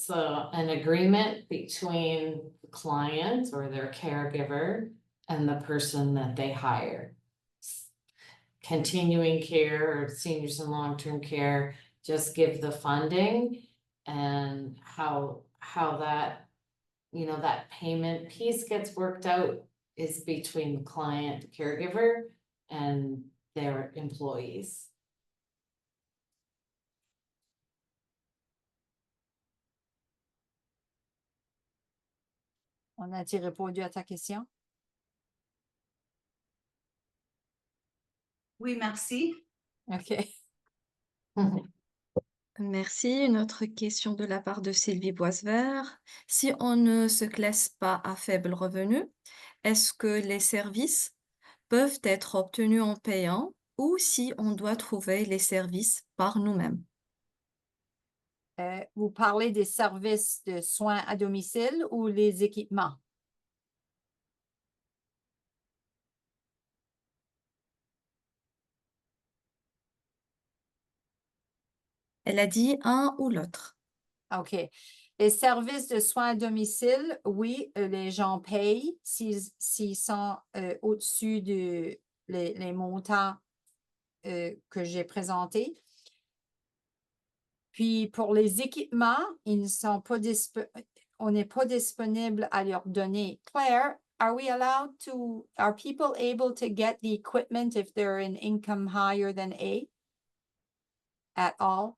[SPEAKER 4] an agreement between the client or their caregiver and the person that they hire. Continuing care or seniors in long-term care, just give the funding and how that, that payment piece gets worked out is between the client, caregiver, and their employees.
[SPEAKER 2] On a-t-il répondu à ta question?
[SPEAKER 5] Oui, merci.
[SPEAKER 2] OK.
[SPEAKER 3] Merci. Une autre question de la part de Sylvie Boisvert. Si on ne se classe pas à faible revenu, est-ce que les services peuvent être obtenus en payant ou si on doit trouver les services par nous-mêmes?
[SPEAKER 2] Vous parlez des services de soins à domicile ou les équipements?
[SPEAKER 3] Elle a dit un ou l'autre.
[SPEAKER 2] OK. Les services de soins à domicile, oui, les gens payent s'ils sont au-dessus les montants que j'ai présentés. Puis pour les équipements, ils ne sont pas on n'est pas disponible à leur donner. Claire, are people able to get the equipment if they're in income higher than A at all?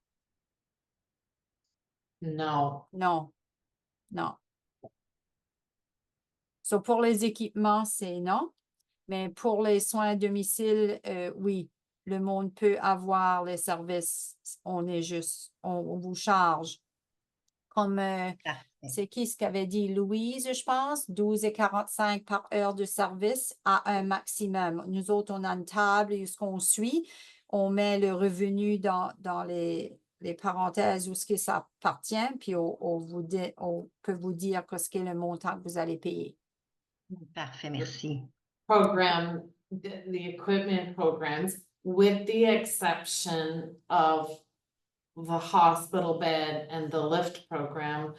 [SPEAKER 4] No.
[SPEAKER 2] Non. Non. So pour les équipements, c'est non. Mais pour les soins à domicile, oui, le monde peut avoir les services. On vous charge. Comme
[SPEAKER 1] Parfait.
[SPEAKER 2] c'est qui ce qu'avait dit Louise, je pense, 12,45 par heure de service à un maximum. Nous autres, on a une table où ce qu'on suit, on met le revenu dans les parenthèses où ce que ça appartient, puis on peut vous dire ce qu'est le montant que vous allez payer.
[SPEAKER 1] Parfait, merci.
[SPEAKER 4] Program, the equipment programs, with the exception of the hospital bed and the lift program,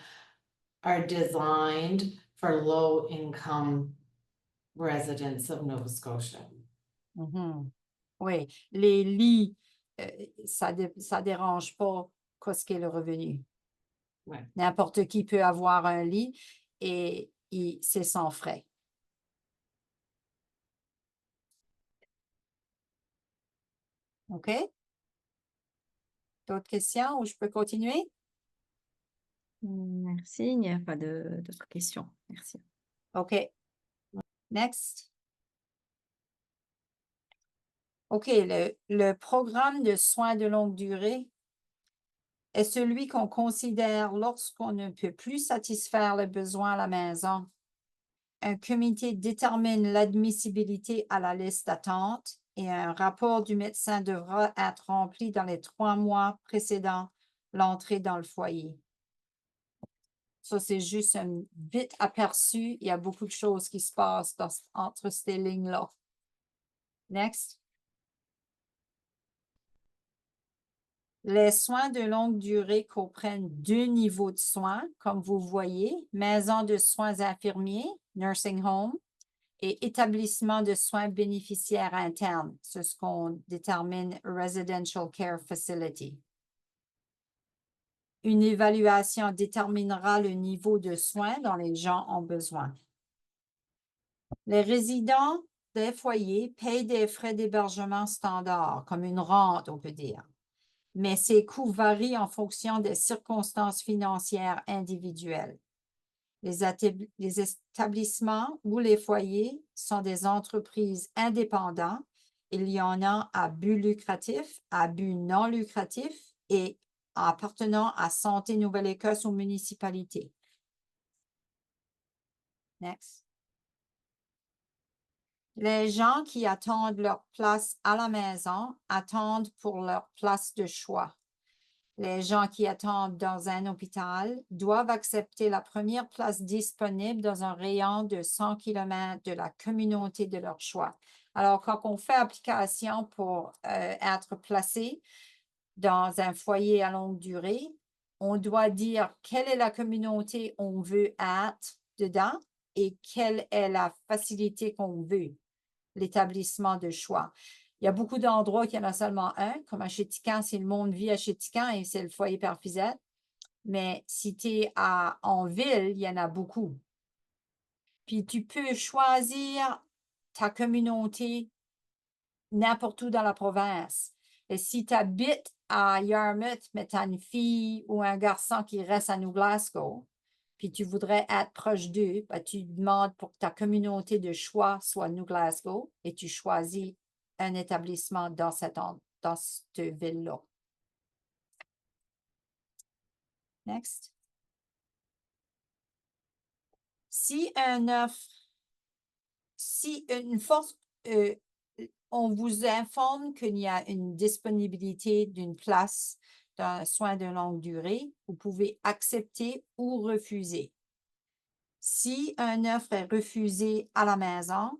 [SPEAKER 4] are designed for low-income residents of Nova Scotia.
[SPEAKER 2] Mhm. Oui, les lits, ça dérange pas ce qu'est le revenu.
[SPEAKER 4] Ouais.
[SPEAKER 2] N'importe qui peut avoir un lit et c'est sans frais. OK? D'autres questions ou je peux continuer?
[SPEAKER 3] Merci, il n'y a pas d'autres questions. Merci.
[SPEAKER 2] OK. Next. OK, le programme de soins de longue durée est celui qu'on considère lorsqu'on ne peut plus satisfaire les besoins à la maison. Un comité détermine l'admissibilité à la liste d'attente et un rapport du médecin devra être rempli dans les 3 mois précédant l'entrée dans le foyer. Ça, c'est juste un vite aperçu. Il y a beaucoup de choses qui se passent entre ces lignes-là. Next. Les soins de longue durée comprennent 2 niveaux de soins, comme vous voyez, maison de soins infirmiers, nursing home, et établissement de soins bénéficiaires internes. C'est ce qu'on détermine residential care facility. Une évaluation déterminera le niveau de soins dont les gens ont besoin. Les résidents des foyers payent des frais d'hébergement standards, comme une rente, on peut dire. Mais ces coûts varient en fonction des circonstances financières individuelles. Les établissements ou les foyers sont des entreprises indépendantes. Il y en a à but lucratif, à but non lucratif et appartenant à Santé Nouvelle-Écosse ou municipalité. Next. Les gens qui attendent leur place à la maison attendent pour leur place de choix. Les gens qui attendent dans un hôpital doivent accepter la première place disponible dans un rayon de 100 km de la communauté de leur choix. Alors, quand on fait application pour être placé dans un foyer à longue durée, on doit dire quelle est la communauté on veut être dedans et quelle est la facilité qu'on veut, l'établissement de choix. Il y a beaucoup d'endroits qu'il y en a seulement un, comme à Chétican, si le monde vit à Chétican et c'est le foyer Perfizette. Mais si tu es en ville, il y en a beaucoup. Puis tu peux choisir ta communauté n'importe où dans la province. Et si tu habites à Yarmouth, mais tu as une fille ou un garçon qui reste à New Glasgow, puis tu voudrais être proche d'eux, ben, tu demandes pour que ta communauté de choix soit New Glasgow et tu choisis un établissement dans cette ville-là. Next. Si une force, on vous informe qu'il y a une disponibilité d'une place d'un soin de longue durée, vous pouvez accepter ou refuser. Si une offre est refusée à la maison,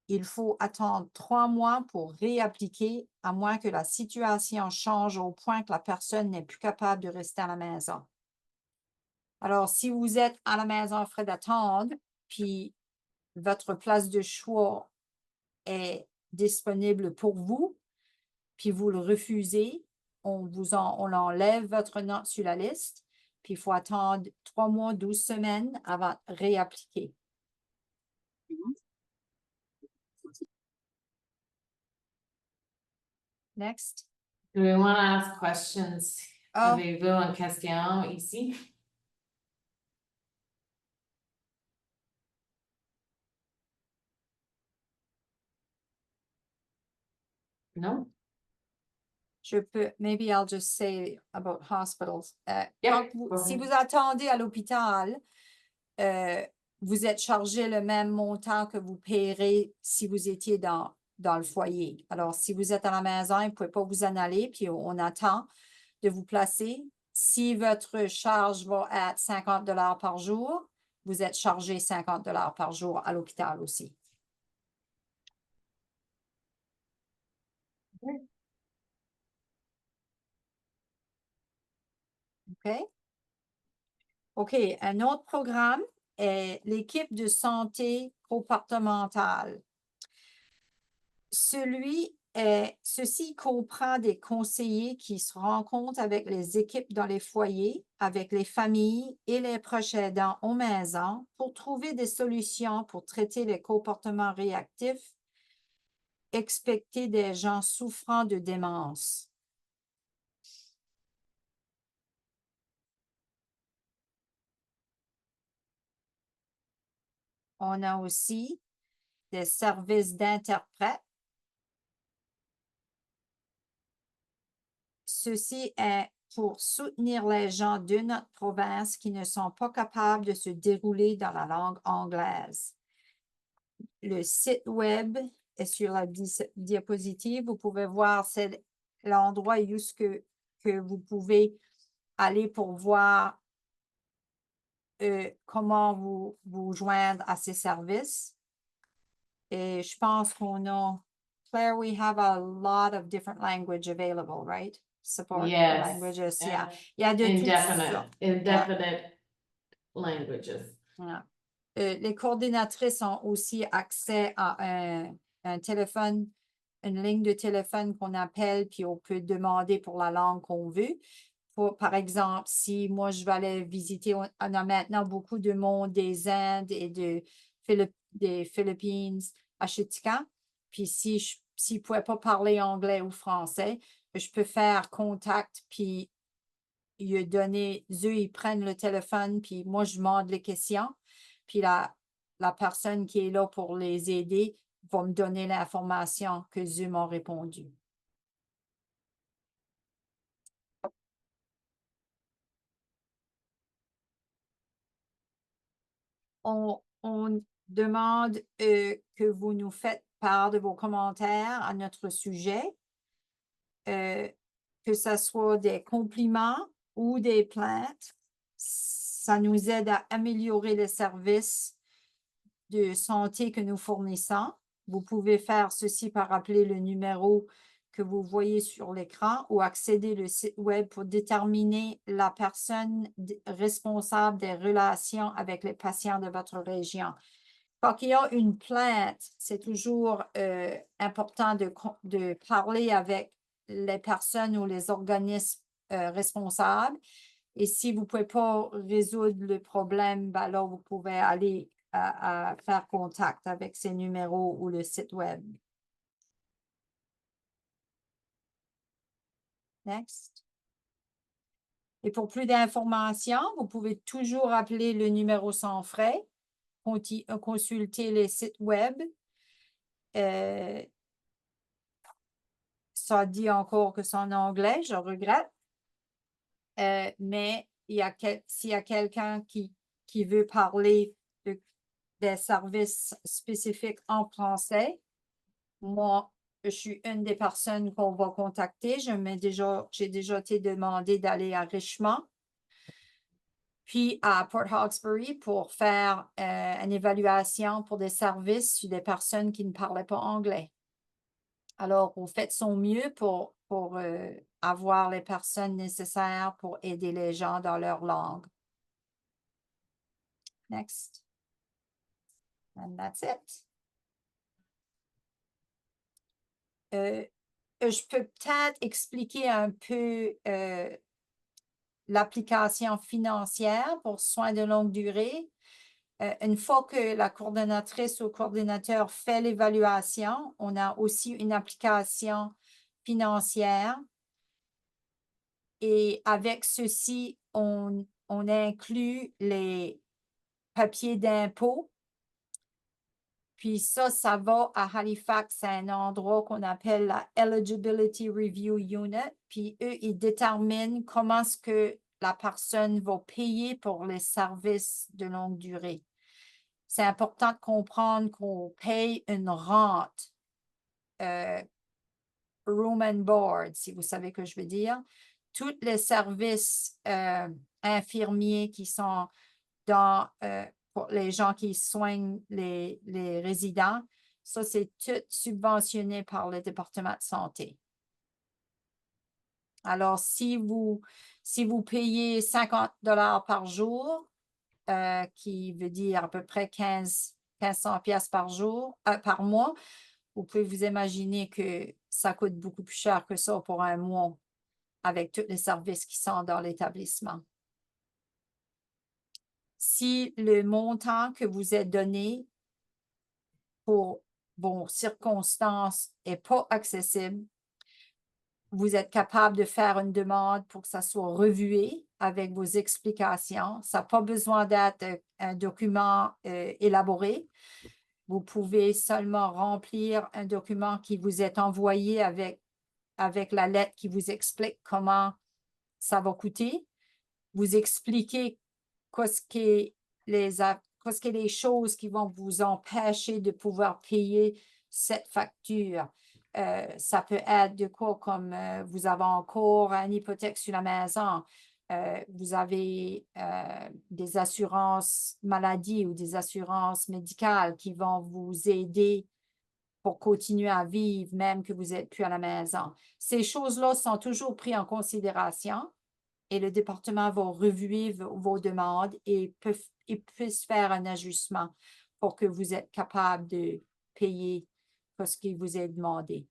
[SPEAKER 2] il faut attendre 3 mois pour réappliquer, à moins que la situation change au point que la personne n'est plus capable de rester à la maison. Alors, si vous êtes à la maison en frais d'attendre, puis votre place de choix est disponible pour vous, puis vous le refusez, on enlève votre nom sur la liste, puis il faut attendre 3 mois, 12 semaines avant de réappliquer. Next.
[SPEAKER 4] Do we want to ask questions?
[SPEAKER 2] Oh.
[SPEAKER 4] Avez-vous une question ici? No?
[SPEAKER 2] Je peux, maybe I'll just say about hospitals.
[SPEAKER 4] Yeah,
[SPEAKER 2] Si
[SPEAKER 4] go
[SPEAKER 2] vous attendez à l'hôpital, vous êtes chargé le même montant que vous paierez si vous étiez dans le foyer. Alors, si vous êtes à la maison, vous ne pouvez pas vous en aller, puis on attend de vous placer. Si votre charge va être 50 $ par jour, vous êtes chargé 50 $ par jour à l'hôpital aussi. OK? OK, un autre programme est l'équipe de santé comportementale. Ceci comprend des conseillers qui se rencontrent avec les équipes dans les foyers, avec les familles et les proches aidants aux maisons pour trouver des solutions pour traiter les comportements réactifs expectés des gens souffrant de démence. On a aussi des services d'interprètes. Ceci est pour soutenir les gens de notre province qui ne sont pas capables de se dérouler dans la langue anglaise. Le site web est sur la diapositive. Vous pouvez voir, c'est l'endroit où que vous pouvez aller pour voir comment vous joindre à ces services. Et je pense qu'on a, Claire, we have a lot of different language available, right? Support for
[SPEAKER 4] Yes.
[SPEAKER 2] languages,
[SPEAKER 4] and
[SPEAKER 2] yeah. Il y a de toutes sortes.
[SPEAKER 4] Indefinite languages.
[SPEAKER 2] Yeah. Les coordinatrices ont aussi accès à un téléphone, une ligne de téléphone qu'on appelle, puis on peut demander pour la langue qu'on veut. Par exemple, si moi je vais aller visiter, on a maintenant beaucoup de monde des Indes et des Philippines à Chitika. Puis s'ils ne pouvaient pas parler anglais ou français, je peux faire contact, puis eux, ils prennent le téléphone, puis moi je demande les questions. Puis la personne qui est là pour les aider va me donner l'information que eux m'ont répondu. On demande que vous nous faites part de vos commentaires à notre sujet, que ce soit des compliments ou des plaintes. Ça nous aide à améliorer les services de santé que nous fournissons. Vous pouvez faire ceci par appeler le numéro que vous voyez sur l'écran ou accéder au site web pour déterminer la personne responsable des relations avec les patients de votre région. Quand il y a une plainte, c'est toujours important de parler avec les personnes ou les organismes responsables. Et si vous ne pouvez pas résoudre le problème, ben alors vous pouvez aller à faire contact avec ces numéros ou le site web. Next. Et pour plus d'informations, vous pouvez toujours appeler le numéro sans frais, consulter les sites web. Ça dit encore que c'est en anglais, je regrette. Mais s'il y a quelqu'un qui veut parler des services spécifiques en français, moi, je suis une des personnes qu'on va contacter. J'ai déjà été demandé d'aller à Richmond, puis à Port Hawkesbury pour faire une évaluation pour des services sur des personnes qui ne parlaient pas anglais. Alors, vous faites son mieux pour avoir les personnes nécessaires pour aider les gens dans leur langue. Next. And that's it. Je peux peut-être expliquer un peu l'application financière pour soins de longue durée. Une fois que la coordonnatrice ou coordinateur fait l'évaluation, on a aussi une application financière. Et avec ceci, on inclut les papiers d'impôt. Puis ça va à Halifax, c'est un endroit qu'on appelle la Eligibility Review Unit. Puis eux, ils déterminent comment est-ce que la personne va payer pour les services de longue durée. C'est important de comprendre qu'on paye une rente, room and board, si vous savez ce que je veux dire. Tous les services infirmiers qui sont dans pour les gens qui soignent les résidents, ça, c'est tout subventionné par le département de santé. Alors, si vous payez 50 $ par jour, qui veut dire à peu près 1500 pièces par jour, par mois, vous pouvez vous imaginer que ça coûte beaucoup plus cher que ça pour un mois avec tous les services qui sont dans l'établissement. Si le montant que vous êtes donné pour vos circonstances n'est pas accessible, vous êtes capable de faire une demande pour que ça soit revué avec vos explications. Ça n'a pas besoin d'être un document élaboré. Vous pouvez seulement remplir un document qui vous est envoyé avec la lettre qui vous explique comment ça va coûter. Vous expliquez qu'est-ce qui est les choses qui vont vous empêcher de pouvoir payer cette facture. Ça peut être de quoi comme vous avez encore une hypothèque sur la maison, vous avez des assurances maladie ou des assurances médicales qui vont vous aider pour continuer à vivre même que vous n'êtes plus à la maison. Ces choses-là sont toujours prises en considération et le département va revuer vos demandes et puisse faire un ajustement pour que vous êtes capable de payer ce qui vous est demandé.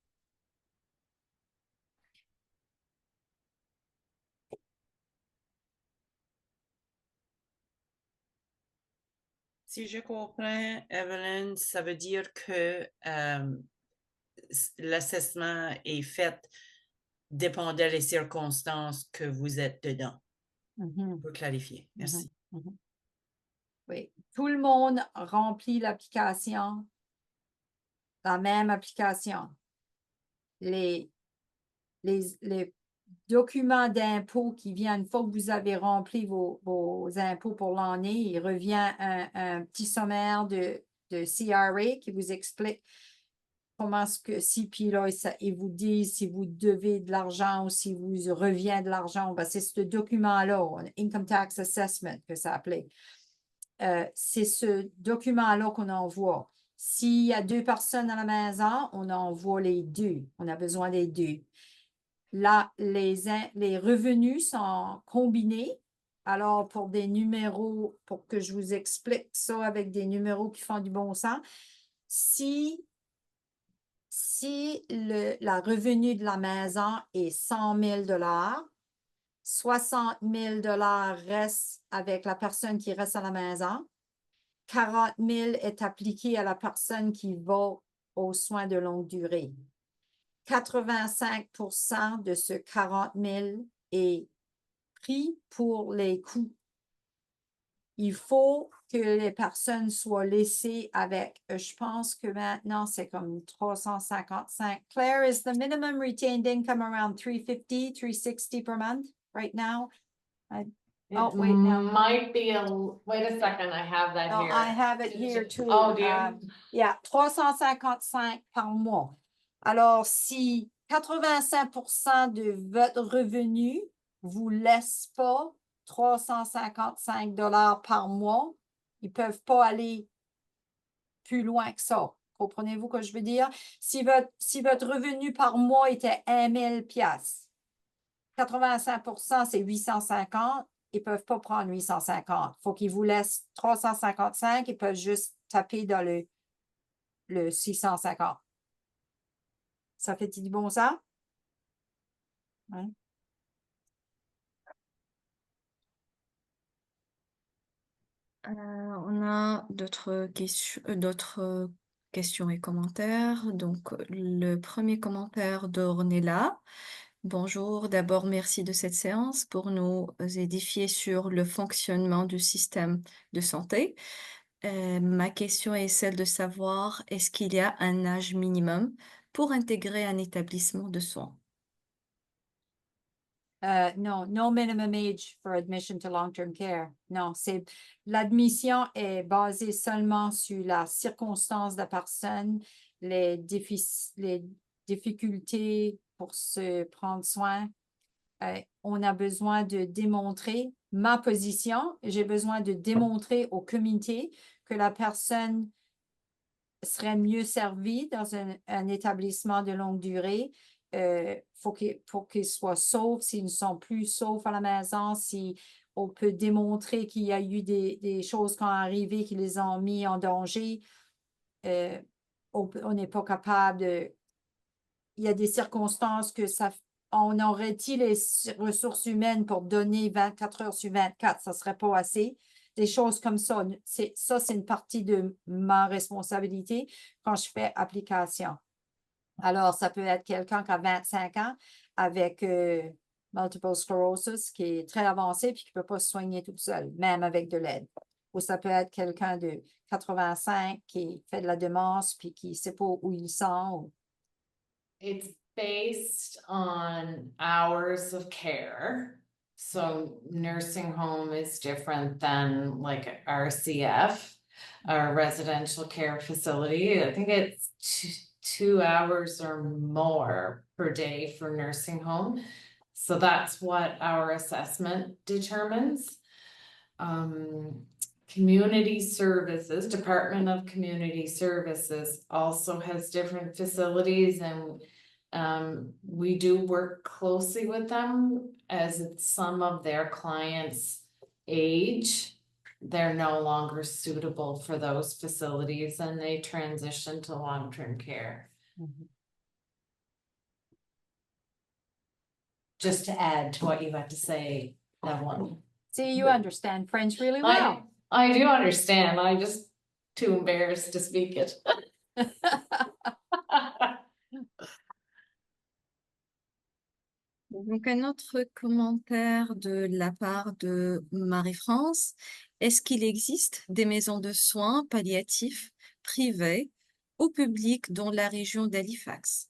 [SPEAKER 1] Si je comprends, Evelyn, ça veut dire que l'assessment est fait dépendant des circonstances que vous êtes dedans. Pour clarifier. Merci.
[SPEAKER 2] Oui, tout le monde remplit l'application, la même application. Les documents d'impôt qui viennent, une fois que vous avez rempli vos impôts pour l'année, il revient un petit sommaire de CRA qui vous explique comment ce que si, puis là, il vous dit si vous devez de l'argent ou si vous revient de l'argent. Ben, c'est ce document-là, Income Tax Assessment que ça appelait. C'est ce document-là qu'on envoie. S'il y a 2 personnes à la maison, on envoie les 2. On a besoin des 2. Là, les revenus sont combinés. Alors, pour des numéros, pour que je vous explique ça avec des numéros qui font du bon sens, si la revenu de la maison est 100 000 $, 60 000 $ reste avec la personne qui reste à la maison. 40 000 est appliqué à la personne qui va aux soins de longue durée. 85 % de ce 40 000 est pris pour les coûts. Il faut que les personnes soient laissées avec, je pense que maintenant, c'est comme 355. Claire, is the minimum retained income around 350, 360 per month right now?
[SPEAKER 4] It
[SPEAKER 2] wait, no.
[SPEAKER 4] might be wait a second, I have that
[SPEAKER 2] No,
[SPEAKER 4] here.
[SPEAKER 2] I have it here too.
[SPEAKER 4] Oh, do you?
[SPEAKER 2] Yeah, 355 par mois. Alors, si 85 % de votre revenu vous laisse pas 355 $ par mois, ils peuvent pas aller plus loin que ça. Comprenez-vous ce que je veux dire? Si votre revenu par mois était 1 000 $, 85 % c'est 850. Ils ne peuvent pas prendre 850. Il faut qu'ils vous laissent 355. Ils peuvent juste taper dans le 650. Ça fait du bon sens? Ouais.
[SPEAKER 3] On a d'autres questions et commentaires. Donc, le premier commentaire d'Ornella. Bonjour, d'abord merci de cette séance pour nous édifier sur le fonctionnement du système de santé. Ma question est celle de savoir, est-ce qu'il y a un âge minimum pour intégrer un établissement de soins?
[SPEAKER 2] No, no minimum age for admission to long-term care. Non, l'admission est basée seulement sur la circonstance de la personne, les difficultés pour se prendre soin. On a besoin de démontrer ma position. J'ai besoin de démontrer au comité que la personne serait mieux servie dans un établissement de longue durée. Faut qu'ils soient saufs, s'ils ne sont plus saufs à la maison, si on peut démontrer qu'il y a eu des choses qui ont arrivé qui les ont mis en danger. On n'est pas capable de... Il y a des circonstances que on aurait-il les ressources humaines pour donner 24 heures sur 24, ça ne serait pas assez. Des choses comme ça. C'est une partie de ma responsabilité quand je fais application. Alors, ça peut être quelqu'un qui a 25 ans avec multiple sclerosis qui est très avancé puis qui ne peut pas se soigner toute seule, même avec de l'aide. Ou ça peut être quelqu'un de 85 qui fait de la démence puis qui ne sait pas où il sent.
[SPEAKER 4] It's based on hours of care. So nursing home is different than like RCF, our residential care facility. I think it's 2 hours or more per day for nursing home. So that's what our assessment determines. Community Services, Department of Community Services also has different facilities, and we do work closely with them as some of their clients age. They're no longer suitable for those facilities and they transition to long-term care. Just to add to what you had to say, Evelyn.
[SPEAKER 2] See, you understand French really well.
[SPEAKER 4] I do understand. I'm just too embarrassed to speak it.
[SPEAKER 3] Donc, un autre commentaire de la part de Marie-France. Est-ce qu'il existe des maisons de soins palliatifs privées ou publiques dans la région d'Halifax?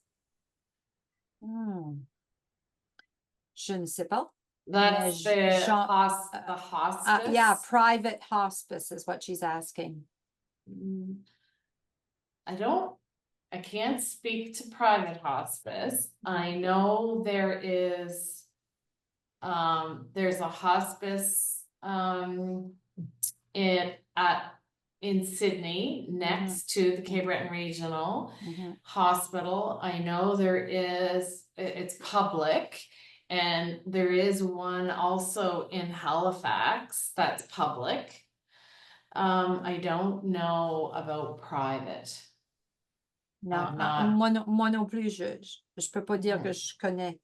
[SPEAKER 2] Je ne sais pas.
[SPEAKER 4] That's the hospice.
[SPEAKER 2] Yeah, private hospice is what she's asking.
[SPEAKER 4] I can't speak to private hospice. I know there's a hospice in Sydney next to the Cape Breton Regional Hospital. I know it's public, and there is one also in Halifax that's public. I don't know about private.
[SPEAKER 2] Non, moi non plus, je peux pas dire que je connais.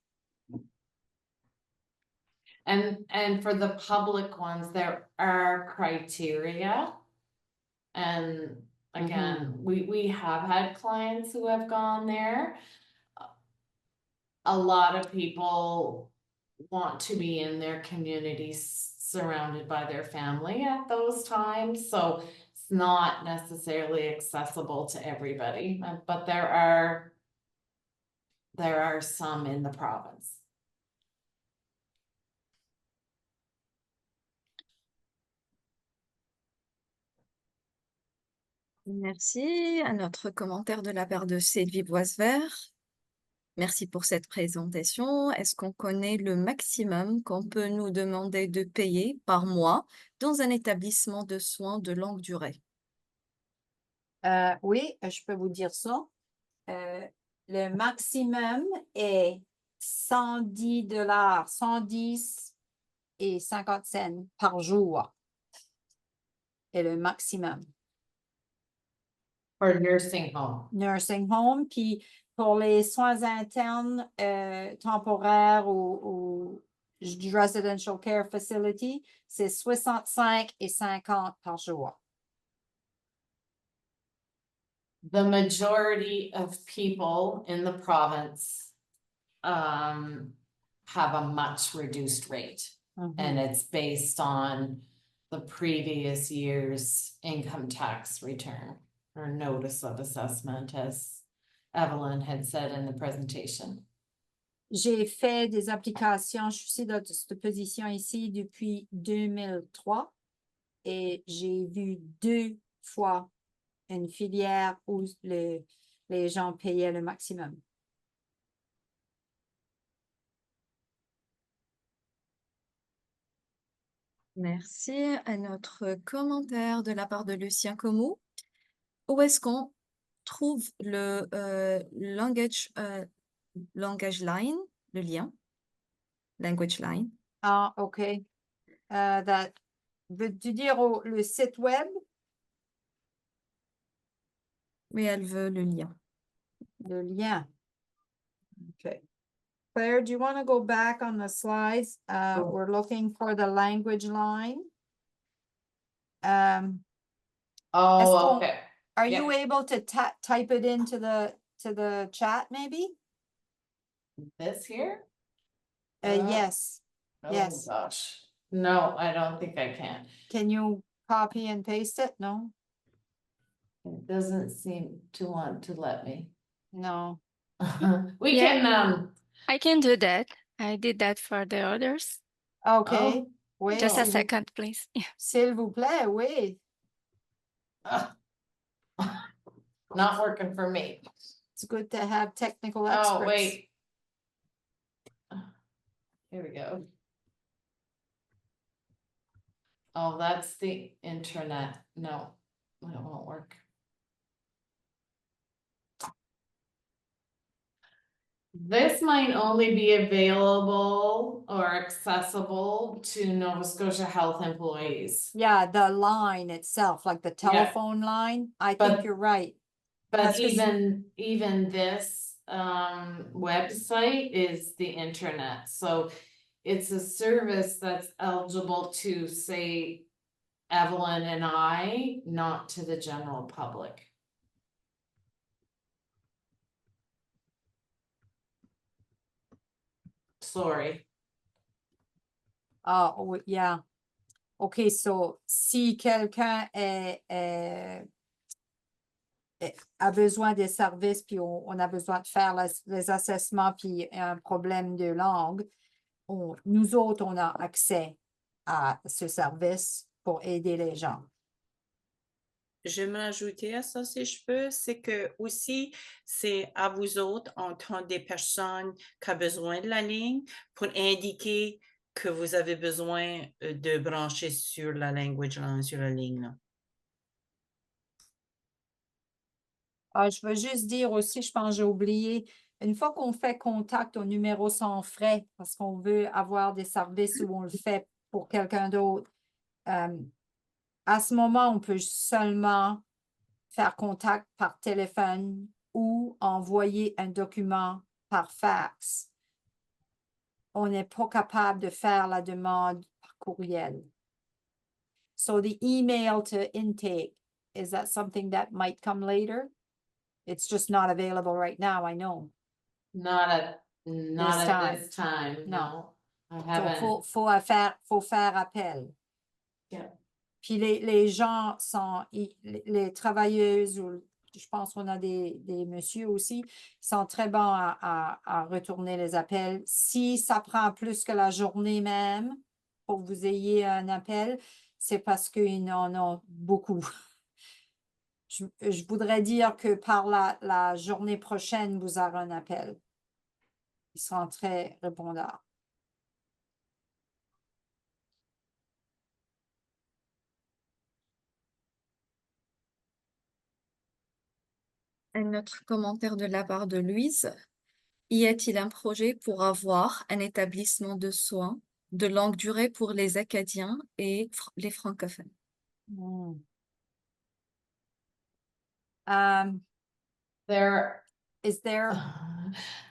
[SPEAKER 4] And for the public ones, there are criteria. And again, we have had clients who have gone there. A lot of people want to be in their communities surrounded by their family at those times. So it's not necessarily accessible to everybody, but there are some in the province.
[SPEAKER 3] Merci. Un autre commentaire de la part de Sylvie Boisvert. Merci pour cette présentation. Est-ce qu'on connaît le maximum qu'on peut nous demander de payer par mois dans un établissement de soins de longue durée?
[SPEAKER 2] Oui, je peux vous dire ça. Le maximum est 110 $, 110 et 50 cents par jour. Et le maximum.
[SPEAKER 4] For nursing home.
[SPEAKER 2] Nursing home, puis pour les soins internes temporaires ou du residential care facility, c'est 65 et 50 par jour.
[SPEAKER 4] The majority of people in the province have a much reduced rate. And it's based on the previous year's income tax return or notice of assessment, as Evelyn had said in the presentation.
[SPEAKER 2] J'ai fait des applications, je suis dans cette position ici depuis 2003 et j'ai vu 2 fois une filière où les gens payaient le maximum.
[SPEAKER 3] Merci. Un autre commentaire de la part de Lucien Comou. Où est-ce qu'on trouve le langage line, le lien? Language line.
[SPEAKER 2] Ah, OK. Veux-tu dire le site web?
[SPEAKER 3] Oui, elle veut le lien.
[SPEAKER 2] Le lien. OK. Claire, do you want to go back on the slides? We're looking for the language line. Est-ce
[SPEAKER 4] Oh,
[SPEAKER 2] qu'on-
[SPEAKER 4] okay.
[SPEAKER 2] Are
[SPEAKER 4] Yeah.
[SPEAKER 2] you able to type it into the chat maybe?
[SPEAKER 4] This here?
[SPEAKER 2] Yes.
[SPEAKER 4] Oh,
[SPEAKER 2] Yes.
[SPEAKER 4] gosh. No, I don't think I can.
[SPEAKER 2] Can you copy and paste it? No?
[SPEAKER 4] It doesn't seem to want to let me.
[SPEAKER 2] No.
[SPEAKER 4] We
[SPEAKER 7] Yeah.
[SPEAKER 4] can,
[SPEAKER 7] I can do that. I did that for the others.
[SPEAKER 2] Okay.
[SPEAKER 4] Oh.
[SPEAKER 2] Oui,
[SPEAKER 7] Just a
[SPEAKER 2] s'il vous-
[SPEAKER 7] second, please. Yeah.
[SPEAKER 2] S'il vous plaît, oui.
[SPEAKER 4] not working for me.
[SPEAKER 2] It's good to have technical experts.
[SPEAKER 4] Oh, wait. Here we go. Oh, that's the internet. No, that won't work. This might only be available or accessible to Nova Scotia Health employees.
[SPEAKER 2] Yeah, the line itself, like the telephone line. I think
[SPEAKER 4] But-
[SPEAKER 2] you're right.
[SPEAKER 4] But
[SPEAKER 2] That's 'cause-
[SPEAKER 4] even this website is the internet, so it's a service that's eligible to, say, Evelyn and I, not to the general public. Sorry.
[SPEAKER 2] Oh, yeah. OK, so si quelqu'un a besoin des services, puis on a besoin de faire les assessments, puis un problème de langue, nous autres, on a accès à ce service pour aider les gens.
[SPEAKER 1] Je vais m'ajouter à ça si je peux, c'est que aussi, c'est à vous autres, en tant des personnes qui ont besoin de la ligne, pour indiquer que vous avez besoin de brancher sur la language line, sur la ligne. Là.
[SPEAKER 2] Ah, je veux juste dire aussi, je pense que j'ai oublié, une fois qu'on fait contact au numéro sans frais, parce qu'on veut avoir des services où on le fait pour quelqu'un d'autre, à ce moment, on peut seulement faire contact par téléphone ou envoyer un document par fax. On n'est pas capable de faire la demande par courriel. So the email to intake, is that something that might come later? It's just not available right now, I know.
[SPEAKER 4] Not at
[SPEAKER 2] time.
[SPEAKER 4] this time,
[SPEAKER 2] No.
[SPEAKER 4] no. I
[SPEAKER 2] So,
[SPEAKER 4] haven't.
[SPEAKER 2] faut faire appel.
[SPEAKER 4] Yeah.
[SPEAKER 2] Puis les gens sont, les travailleuses, ou je pense qu'on a des messieurs aussi, sont très bons à retourner les appels. Si ça prend plus que la journée même pour que vous ayez un appel, c'est parce qu'ils en ont beaucoup. Je voudrais dire que par la journée prochaine, vous aurez un appel. Ils seront très répondants.
[SPEAKER 3] Un autre commentaire de la part de Louise. Y a-t-il un projet pour avoir un établissement de soins de longue durée pour les Acadiens et les francophones?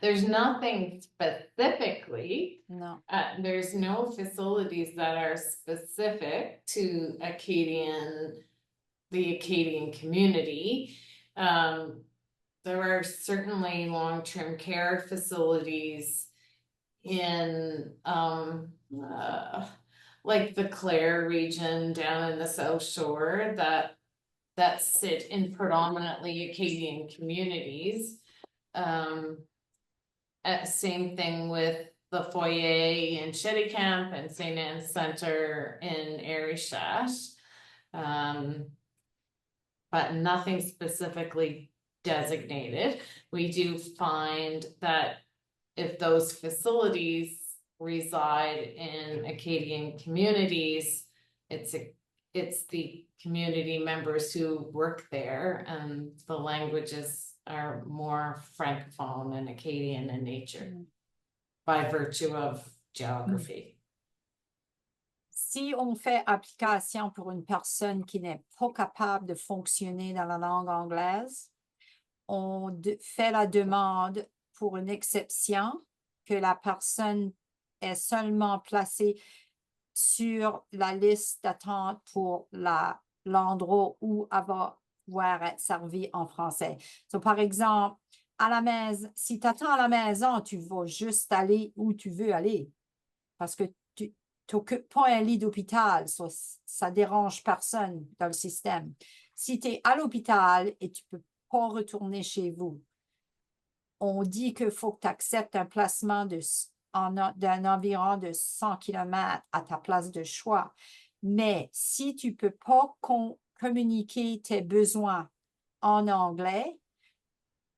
[SPEAKER 4] There's nothing specifically.
[SPEAKER 2] No.
[SPEAKER 4] There's no facilities that are specific to the Acadian community. There are certainly long-term care facilities in like the Clare region down in the South Shore that sit in predominantly Acadian communities. Same thing with the foyer in Shettycamp and St. Anne's Center in Arishat. But nothing specifically designated. We do find that if those facilities reside in Acadian communities, it's the community members who work there, and the languages are more francophone and Acadian in nature by virtue of geography.
[SPEAKER 2] Si on fait application pour une personne qui n'est pas capable de fonctionner dans la langue anglaise, on fait la demande pour une exception que la personne est seulement placée sur la liste d'attente pour l'endroit où elle va pouvoir être servie en français. So, par exemple, à la maison, si tu attends à la maison, tu vas juste aller où tu veux aller parce que tu n'occupes pas un lit d'hôpital, ça ne dérange personne dans le système. Si tu es à l'hôpital et tu ne peux pas retourner chez vous, on dit qu'il faut que tu acceptes un placement d'un environ de 100 km à ta place de choix. Mais si tu ne peux pas communiquer tes besoins en anglais,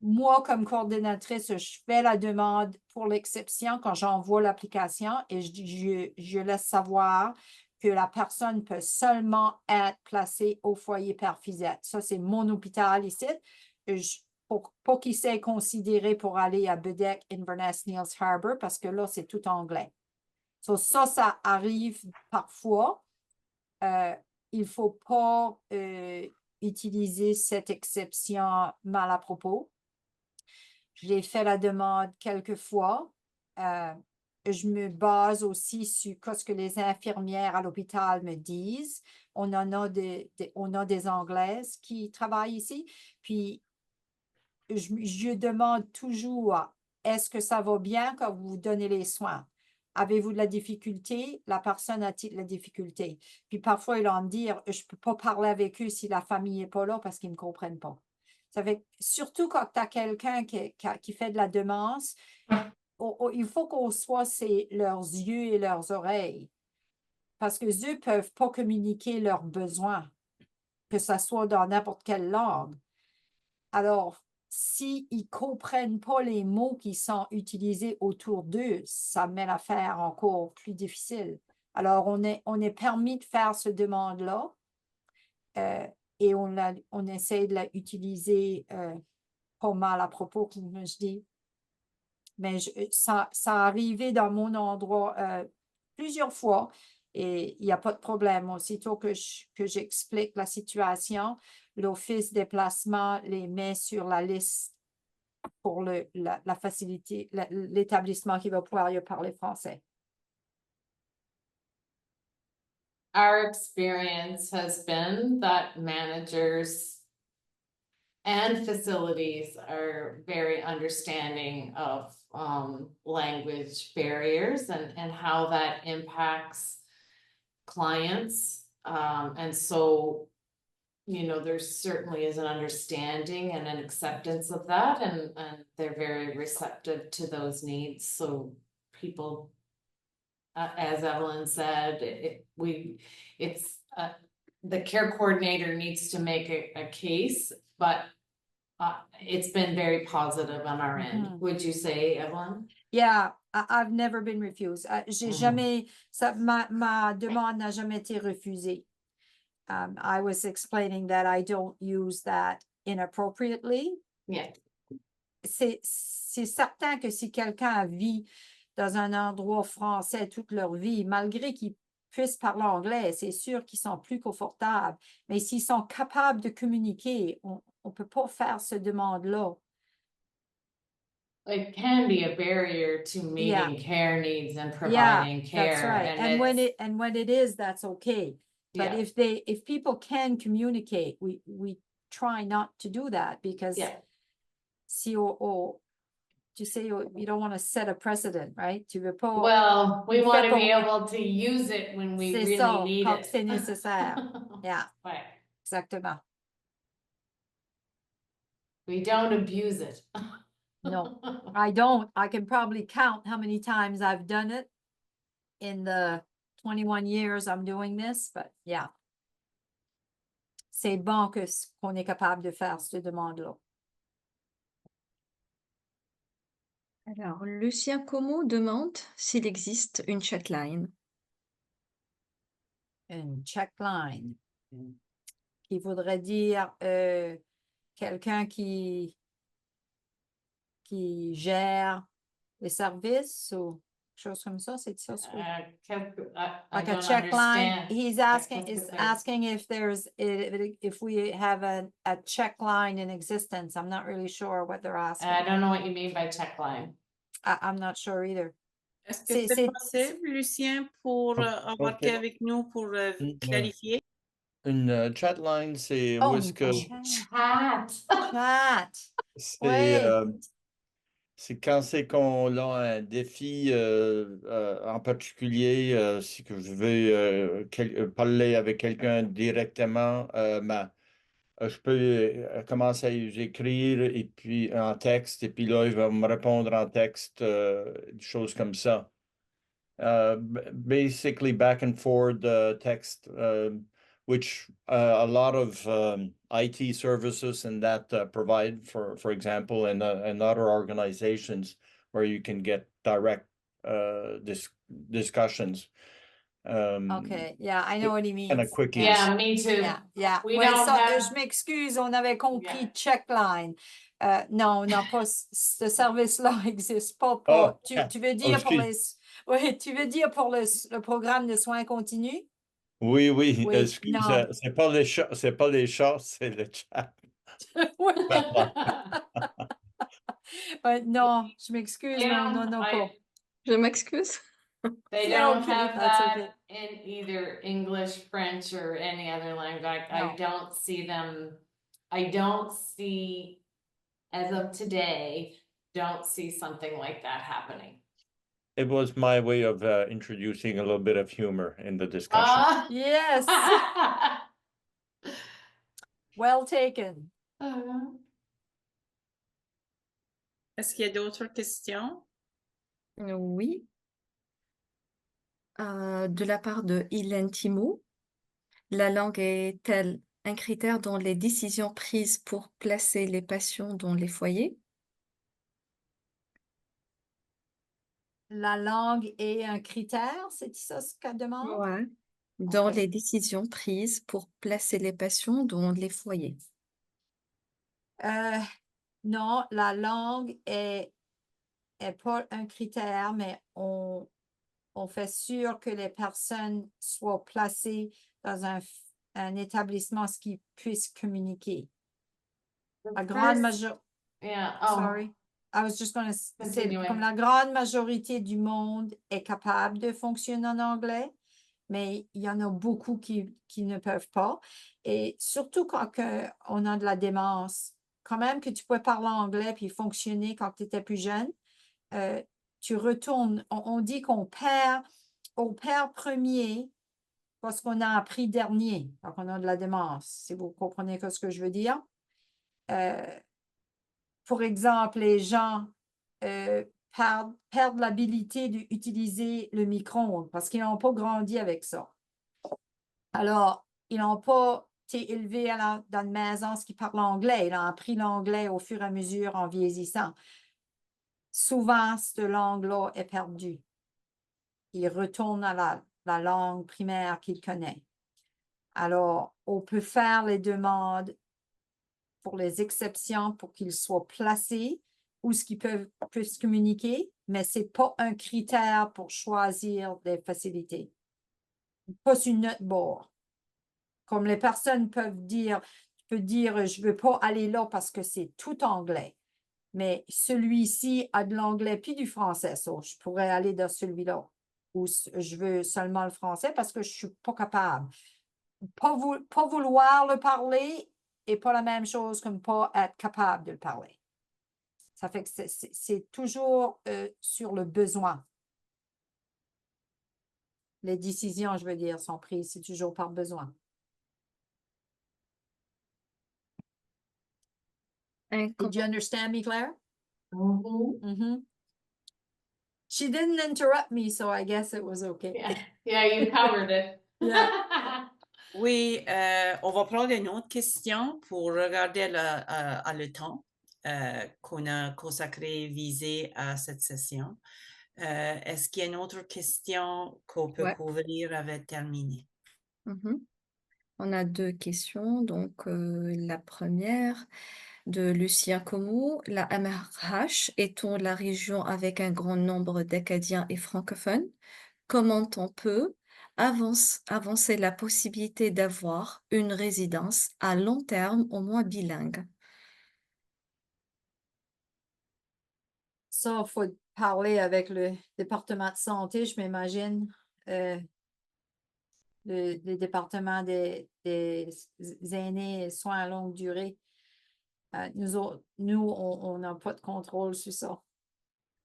[SPEAKER 2] moi, comme coordonnatrice, je fais la demande pour l'exception quand j'envoie l'application et je laisse savoir que la personne peut seulement être placée au foyer Père Fizette. Ça, c'est mon hôpital ici. Pour pas qu'il soit considéré pour aller à Bedeque, Inverness, Niels Harbor, parce que là, c'est tout anglais. So, ça arrive parfois. Il ne faut pas utiliser cette exception mal à propos. J'ai fait la demande quelques fois. Je me base aussi sur ce que les infirmières à l'hôpital me disent. On a des Anglaises qui travaillent ici. Puis, je demande toujours, est-ce que ça va bien quand vous donnez les soins? Avez-vous de la difficulté? La personne a-t-il de la difficulté? Puis parfois, ils vont me dire, je ne peux pas parler avec eux si la famille n'est pas là parce qu'ils ne me comprennent pas. Ça fait, surtout quand tu as quelqu'un qui fait de la demence, il faut qu'on soit leurs yeux et leurs oreilles. Parce que eux ne peuvent pas communiquer leurs besoins, que ce soit dans n'importe quelle langue. Alors, s'ils ne comprennent pas les mots qui sont utilisés autour d'eux, ça met l'affaire encore plus difficile. Alors, on est permis de faire cette demande-là et on essaie de l'utiliser pas mal à propos, comme je dis. Mais ça a arrivé dans mon endroit plusieurs fois et il n'y a pas de problème. Aussitôt que j'explique la situation, l'Office des placements les met sur la liste pour la facilité, l'établissement qui va pouvoir y parler français.
[SPEAKER 4] Our experience has been that managers and facilities are very understanding of language barriers and how that impacts clients. And so, you know, there certainly is an understanding and an acceptance of that, and they're very receptive to those needs. So people, as Evelyn said, the care coordinator needs to make a case, but it's been very positive on our end. Would you say, Evelyn?
[SPEAKER 2] Yeah, I've never been refused. Ma demande n'a jamais été refusée. I was explaining that I don't use that inappropriately.
[SPEAKER 4] Yeah.
[SPEAKER 2] C'est certain que si quelqu'un vit dans un endroit français toute leur vie, malgré qu'ils puissent parler anglais, c'est sûr qu'ils sont plus confortables. Mais s'ils sont capables de communiquer, on ne peut pas faire cette demande-là.
[SPEAKER 4] It can be a barrier to meeting care needs and providing care.
[SPEAKER 2] That's right. And when it is, that's okay. But if people can communicate, we try not to do that because si tu sais, you don't want to set a precedent, right? Tu veux pas,
[SPEAKER 4] Well, we
[SPEAKER 2] il
[SPEAKER 4] want
[SPEAKER 2] fait
[SPEAKER 4] to be
[SPEAKER 2] pour-
[SPEAKER 4] able to use it when we
[SPEAKER 2] c'est
[SPEAKER 4] really
[SPEAKER 2] ça,
[SPEAKER 4] need
[SPEAKER 2] quand
[SPEAKER 4] it.
[SPEAKER 2] c'est nécessaire. Yeah,
[SPEAKER 4] Ouais.
[SPEAKER 2] exactement.
[SPEAKER 4] We don't abuse it.
[SPEAKER 2] No, I don't. I can probably count how many times I've done it in the 21 years I'm doing this, but yeah. C'est bon qu'on est capable de faire cette demande-là.
[SPEAKER 3] Alors, Lucien Como demande s'il existe une chatline.
[SPEAKER 2] Une checkline, qui voudrait dire quelqu'un qui gère les services ou chose comme ça, c'est ça?
[SPEAKER 4] I
[SPEAKER 2] Like a
[SPEAKER 4] don't
[SPEAKER 2] checkline.
[SPEAKER 4] understand.
[SPEAKER 2] He's asking if if we have a check line in existence. I'm not really sure what they're asking.
[SPEAKER 4] I don't know what you mean by check line.
[SPEAKER 2] I'm not sure either.
[SPEAKER 1] Est-ce que c'est
[SPEAKER 2] c'est-
[SPEAKER 1] possible, Lucien, pour embarquer
[SPEAKER 9] ok.
[SPEAKER 1] avec nous pour
[SPEAKER 9] Ouais.
[SPEAKER 1] clarifier?
[SPEAKER 9] Une chatline, c'est
[SPEAKER 2] Oh,
[SPEAKER 9] où est-ce que
[SPEAKER 4] Hat.
[SPEAKER 2] Chat.
[SPEAKER 9] c'est
[SPEAKER 2] Ouais.
[SPEAKER 9] c'est quand c'est qu'on a un défi en particulier, si que je veux parler avec quelqu'un directement, je peux commencer à écrire et puis en texte et puis là il va me répondre en texte, des choses comme ça. Basically back and forth text, which a lot of IT services and that provide, for example, and other organizations where you can get direct discussions.
[SPEAKER 2] Okay, yeah, I know what he means.
[SPEAKER 9] And a quickies.
[SPEAKER 4] Yeah, me too.
[SPEAKER 2] Yeah.
[SPEAKER 4] We
[SPEAKER 2] Ouais,
[SPEAKER 4] don't
[SPEAKER 2] ça,
[SPEAKER 4] have-
[SPEAKER 2] je m'excuse, on avait compris
[SPEAKER 4] Yeah.
[SPEAKER 2] checkline. Non, pas ce service-là n'existe pas.
[SPEAKER 9] Oh,
[SPEAKER 2] Tu veux dire pour
[SPEAKER 9] excuse.
[SPEAKER 2] oui, tu veux dire pour le programme de soins continus?
[SPEAKER 9] Oui,
[SPEAKER 2] Oui,
[SPEAKER 9] excuse,
[SPEAKER 2] non.
[SPEAKER 9] c'est pas les chats, c'est le chat.
[SPEAKER 2] Ouais.
[SPEAKER 9] Pardon.
[SPEAKER 2] Non, je m'excuse,
[SPEAKER 4] Yeah,
[SPEAKER 2] non, pas.
[SPEAKER 3] Je m'excuse.
[SPEAKER 4] They
[SPEAKER 2] C'est
[SPEAKER 4] don't
[SPEAKER 2] okay,
[SPEAKER 4] have
[SPEAKER 2] that's
[SPEAKER 4] that
[SPEAKER 2] okay.
[SPEAKER 4] in either English, French, or any other language. I
[SPEAKER 2] No.
[SPEAKER 4] don't see them. I don't see, as of today, don't see something like that happening.
[SPEAKER 9] It was my way of introducing a little bit of humor in the discussion.
[SPEAKER 4] Ah.
[SPEAKER 2] Yes, well taken.
[SPEAKER 1] Est-ce qu'il y a d'autres questions?
[SPEAKER 3] Oui. De la part de Hélène Timot, la langue est-elle un critère dans les décisions prises pour placer les patients dans les foyers?
[SPEAKER 2] La langue est un critère, c'est ça ce qu'elle demande?
[SPEAKER 3] Ouais. Dans
[SPEAKER 2] Ok.
[SPEAKER 3] les décisions prises pour placer les patients dans les foyers.
[SPEAKER 2] Non, la langue est pas un critère, mais on fait sûr que les personnes soient placées dans un établissement qui puisse communiquer. La grande majorité.
[SPEAKER 4] Yeah.
[SPEAKER 2] Sorry. I was just going to say,
[SPEAKER 4] Continuez.
[SPEAKER 2] comme la grande majorité du monde est capable de fonctionner en anglais, mais il y en a beaucoup qui ne peuvent pas. Et surtout quand on a de la démence, quand même que tu peux parler anglais puis fonctionner quand tu étais plus jeune, tu retournes, on dit qu'on perd premier parce qu'on a appris dernier quand on a de la démence, si vous comprenez ce que je veux dire. Pour exemple, les gens perdent l'habilité d'utiliser le micro-ondes parce qu'ils n'ont pas grandi avec ça. Alors, ils n'ont pas été élevés dans une maison qui parle anglais. Ils ont appris l'anglais au fur et à mesure en vieillissant. Souvent, cette langue-là est perdue. Ils retournent à la langue primaire qu'ils connaissent. Alors, on peut faire les demandes pour les exceptions pour qu'ils soient placés ou ce qu'ils puissent communiquer, mais ce n'est pas un critère pour choisir des facilités. Pas sur notre bord. Comme les personnes peuvent dire, tu peux dire, je ne veux pas aller là parce que c'est tout anglais. Mais celui-ci a de l'anglais puis du français, ça. Je pourrais aller dans celui-là. Ou je veux seulement le français parce que je ne suis pas capable. Pas vouloir le parler n'est pas la même chose que pas être capable de le parler. Ça fait que c'est toujours sur le besoin. Les décisions, je veux dire, sont prises, c'est toujours par besoin. Did you understand me, Claire? Mm-hmm. She didn't interrupt me, so I guess it was okay.
[SPEAKER 4] Yeah, you covered it.
[SPEAKER 2] Yeah.
[SPEAKER 1] Oui, on va prendre une autre question pour regarder le temps qu'on a consacré, visé à cette session. Est-ce qu'il y a une autre question qu'on peut
[SPEAKER 3] Ouais.
[SPEAKER 1] couvrir avec terminer?
[SPEAKER 3] On a 2 questions. Donc, la première de Lucien Comou. La MRH étant la région avec un grand nombre d'Acadiens et francophones, comment on peut avancer la possibilité d'avoir une résidence à long terme au moins bilingue?
[SPEAKER 2] Ça, il faut parler avec le département de santé, je m'imagine. Le département des aînés et soins à longue durée. Nous, on n'a pas de contrôle sur ça.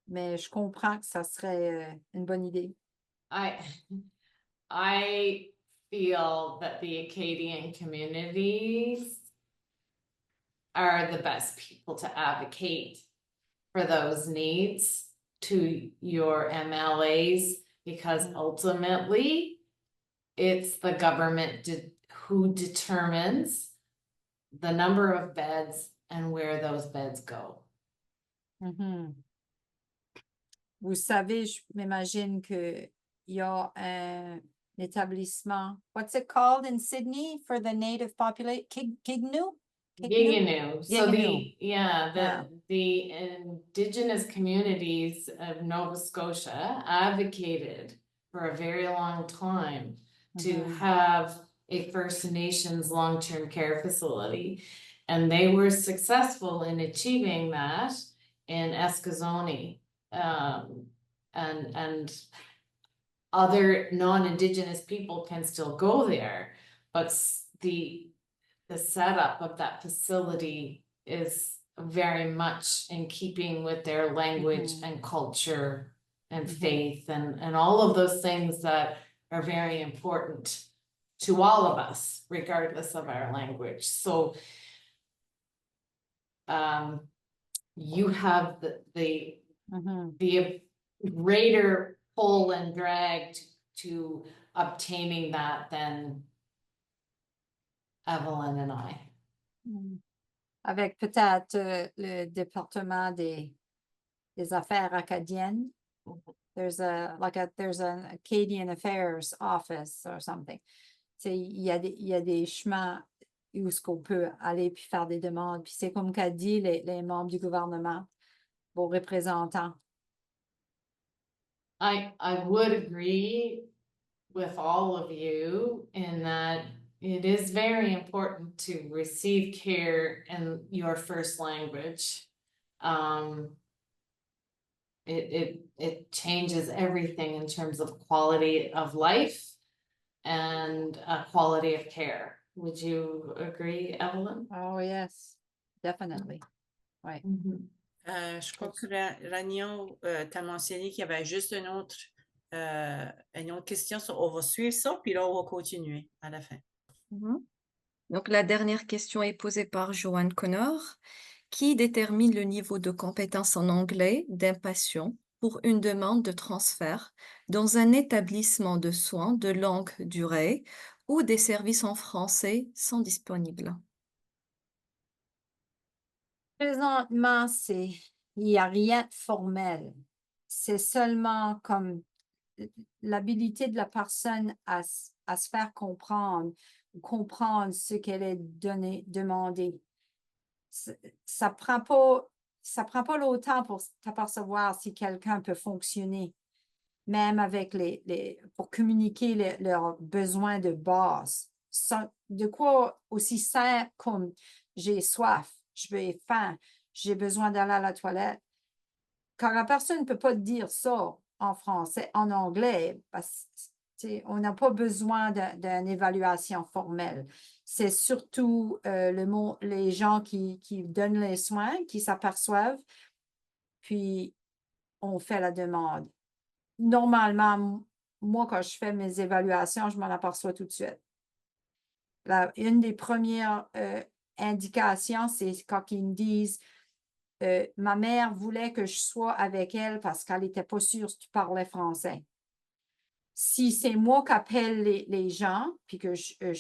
[SPEAKER 2] Mais je comprends que ça serait une bonne idée.
[SPEAKER 4] I feel that the Acadian communities are the best people to advocate for those needs to your MLAs, because ultimately it's the government who determines the number of beds and where those beds go.
[SPEAKER 2] Mhm. Vous savez, je m'imagine qu'il y a un établissement, what's it called in Sydney for the native population? Kignu?
[SPEAKER 4] Giganu. So
[SPEAKER 2] Giganu.
[SPEAKER 4] the indigenous communities of Nova Scotia advocated for a very long time to have a First Nations long-term care facility. And they were successful in achieving that in Eskazoni. And other non-Indigenous people can still go there, but the setup of that facility is very much in keeping with their language and culture and faith and all of those things that are very important to all of us, regardless of our language. So you have the greater pull and drag to obtaining that than Evelyn and I.
[SPEAKER 2] Avec peut-être le département des affaires acadiennes. There's an Acadian Affairs office or something. Il y a des chemins où ce qu'on peut aller puis faire des demandes. Puis c'est comme qu'a dit les membres du gouvernement, vos représentants.
[SPEAKER 4] I would agree with all of you in that it is very important to receive care in your first language. It changes everything in terms of quality of life and quality of care. Would you agree, Evelyn?
[SPEAKER 2] Oh yes, definitely. Right.
[SPEAKER 1] Je crois que Ragnon t'a mentionné qu'il y avait juste une autre question. On va suivre ça, puis là, on va continuer à la fin.
[SPEAKER 3] Donc, la dernière question est posée par Joanne Connor. Qui détermine le niveau de compétence en anglais d'un patient pour une demande de transfert dans un établissement de soins de longue durée où des services en français sont disponibles?
[SPEAKER 2] Présentement, il n'y a rien de formel. C'est seulement comme l'habilité de la personne à se faire comprendre ce qu'elle est demandée. Ça prend pas longtemps pour t'apercevoir si quelqu'un peut fonctionner, même avec pour communiquer leurs besoins de base. De quoi aussi simple comme j'ai soif, j'ai faim, j'ai besoin d'aller à la toilette. Quand la personne ne peut pas dire ça en français, en anglais, parce on n'a pas besoin d'une évaluation formelle. C'est surtout les gens qui donnent les soins, qui s'aperçoivent puis on fait la demande. Normalement, moi, quand je fais mes évaluations, je m'en aperçois tout de suite. Une des premières indications, c'est quand ils me disent ma mère voulait que je sois avec elle parce qu'elle n'était pas sûre si tu parlais français. Si c'est moi qui appelle les gens, puis que je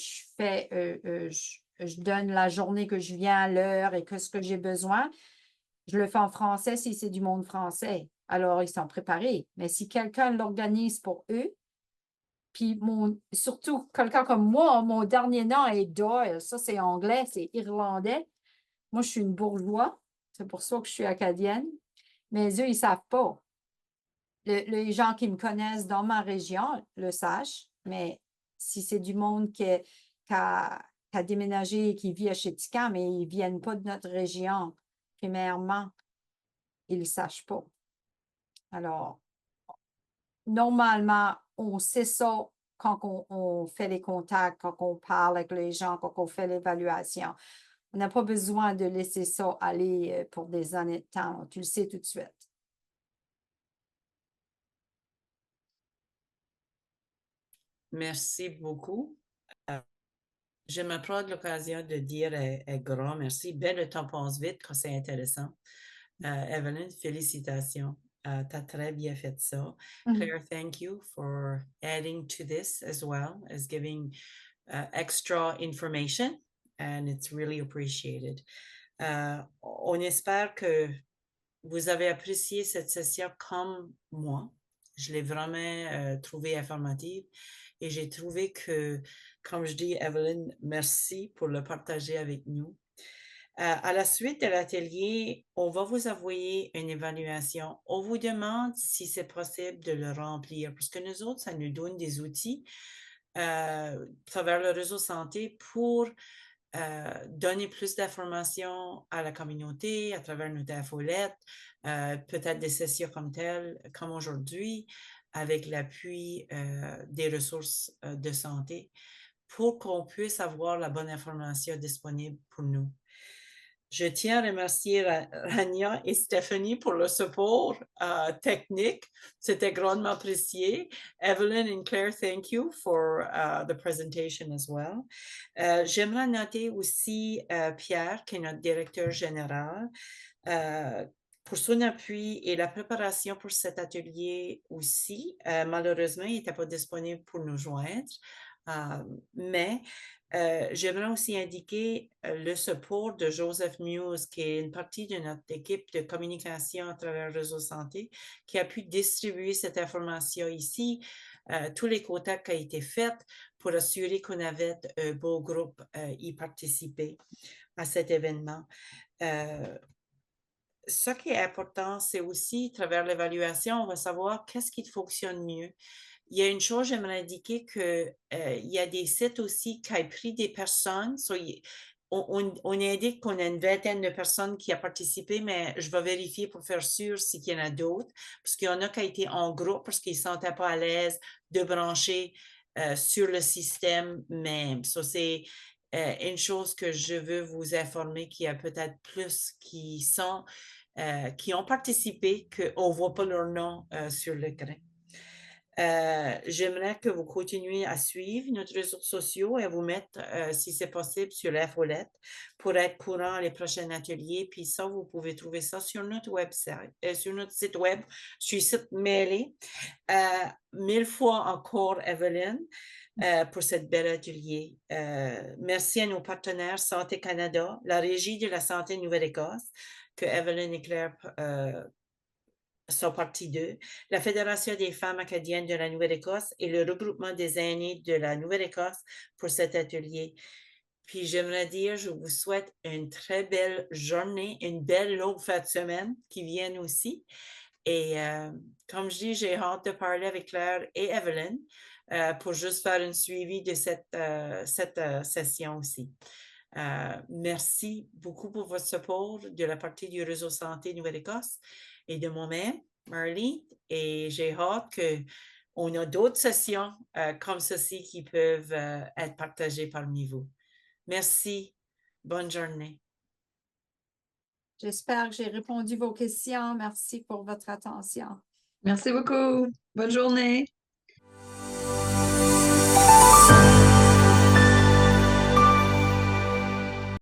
[SPEAKER 2] donne la journée que je viens, l'heure et ce que j'ai besoin, je le fais en français si c'est du monde français. Alors, ils sont préparés. Mais si quelqu'un l'organise pour eux, puis surtout quelqu'un comme moi, mon dernier nom est Doyle. Ça, c'est anglais, c'est irlandais. Moi, je suis une bourgeoise. C'est pour ça que je suis acadienne. Mais eux, ils ne savent pas. Les gens qui me connaissent dans ma région le sachent, mais si c'est du monde qui a déménagé et qui vit à Chéticamp, mais ils ne viennent pas de notre région, primairement, ils ne le sachent pas. Alors, normalement, on sait ça quand on fait les contacts, quand on parle avec les gens, quand on fait l'évaluation. On n'a pas besoin de laisser ça aller pour des années de temps. Tu le sais tout de suite.
[SPEAKER 1] Merci beaucoup. Je me prends l'occasion de dire un grand merci. Ben, le temps passe vite quand c'est intéressant. Evelyn, félicitations. Tu as très bien fait ça. Claire, thank you for adding to this as well as giving extra information, and it's really appreciated. On espère que vous avez apprécié cette session comme moi. Je l'ai vraiment trouvée informative et j'ai trouvé que, comme je dis, Evelyn, merci pour le partager avec nous. À la suite de l'atelier, on va vous envoyer une évaluation. On vous demande si c'est possible de le remplir parce que nous autres, ça nous donne des outils à travers le réseau santé pour donner plus d'informations à la communauté à travers notre infolette, peut-être des sessions comme telles, comme aujourd'hui, avec l'appui des ressources de santé pour qu'on puisse avoir la bonne information disponible pour nous. Je tiens à remercier Rania et Stéphanie pour le support technique. C'était grandement apprécié. Evelyn and Claire, thank you for the presentation as well. J'aimerais noter aussi Pierre, qui est notre directeur général, pour son appui et la préparation pour cet atelier aussi. Malheureusement, il n'était pas disponible pour nous joindre, mais j'aimerais aussi indiquer le support de Joseph Muse, qui est une partie de notre équipe de communication à travers le réseau santé, qui a pu distribuer cette information ici, tous les contacts qui ont été faits pour assurer qu'on avait un beau groupe y participer à cet événement. Ce qui est important, c'est aussi, à travers l'évaluation, on va savoir qu'est-ce qui fonctionne mieux. Il y a une chose, j'aimerais indiquer qu'il y a des sites aussi qui ont pris des personnes. On indique qu'on a une vingtaine de personnes qui ont participé, mais je vais vérifier pour faire sûr s'il y en a d'autres, parce qu'il y en a qui ont été en groupe parce qu'ils ne se sentaient pas à l'aise de brancher sur le système même. C'est une chose que je veux vous informer qu'il y a peut-être plus qui ont participé, qu'on ne voit pas leur nom sur l'écran. J'aimerais que vous continuiez à suivre nos réseaux sociaux et à vous mettre, si c'est possible, sur l'infolette pour être courant les prochains ateliers. Puis ça, vous pouvez trouver ça sur notre website, sur notre site web, sur le site mêlé. 1000 fois encore, Evelyn, pour cette belle atelier. Merci à nos partenaires Santé Canada, la Régie de la santé Nouvelle-Écosse, que Evelyn et Claire sont partie d'eux, la Fédération des femmes acadiennes de la Nouvelle-Écosse et le regroupement des aînés de la Nouvelle-Écosse pour cet atelier. Puis j'aimerais dire, je vous souhaite une très belle journée, une belle longue fin de semaine qui vienne aussi. Et comme je dis, j'ai hâte de parler avec Claire et Evelyn pour juste faire un suivi de cette session aussi. Merci beaucoup pour votre support de la partie du réseau santé Nouvelle-Écosse et de moi-même, Marlene, et j'ai hâte qu'on a d'autres sessions comme ceci qui peuvent être partagées parmi vous. Merci. Bonne journée.
[SPEAKER 2] J'espère que j'ai répondu vos questions. Merci pour votre attention.
[SPEAKER 5] Merci beaucoup. Bonne journée.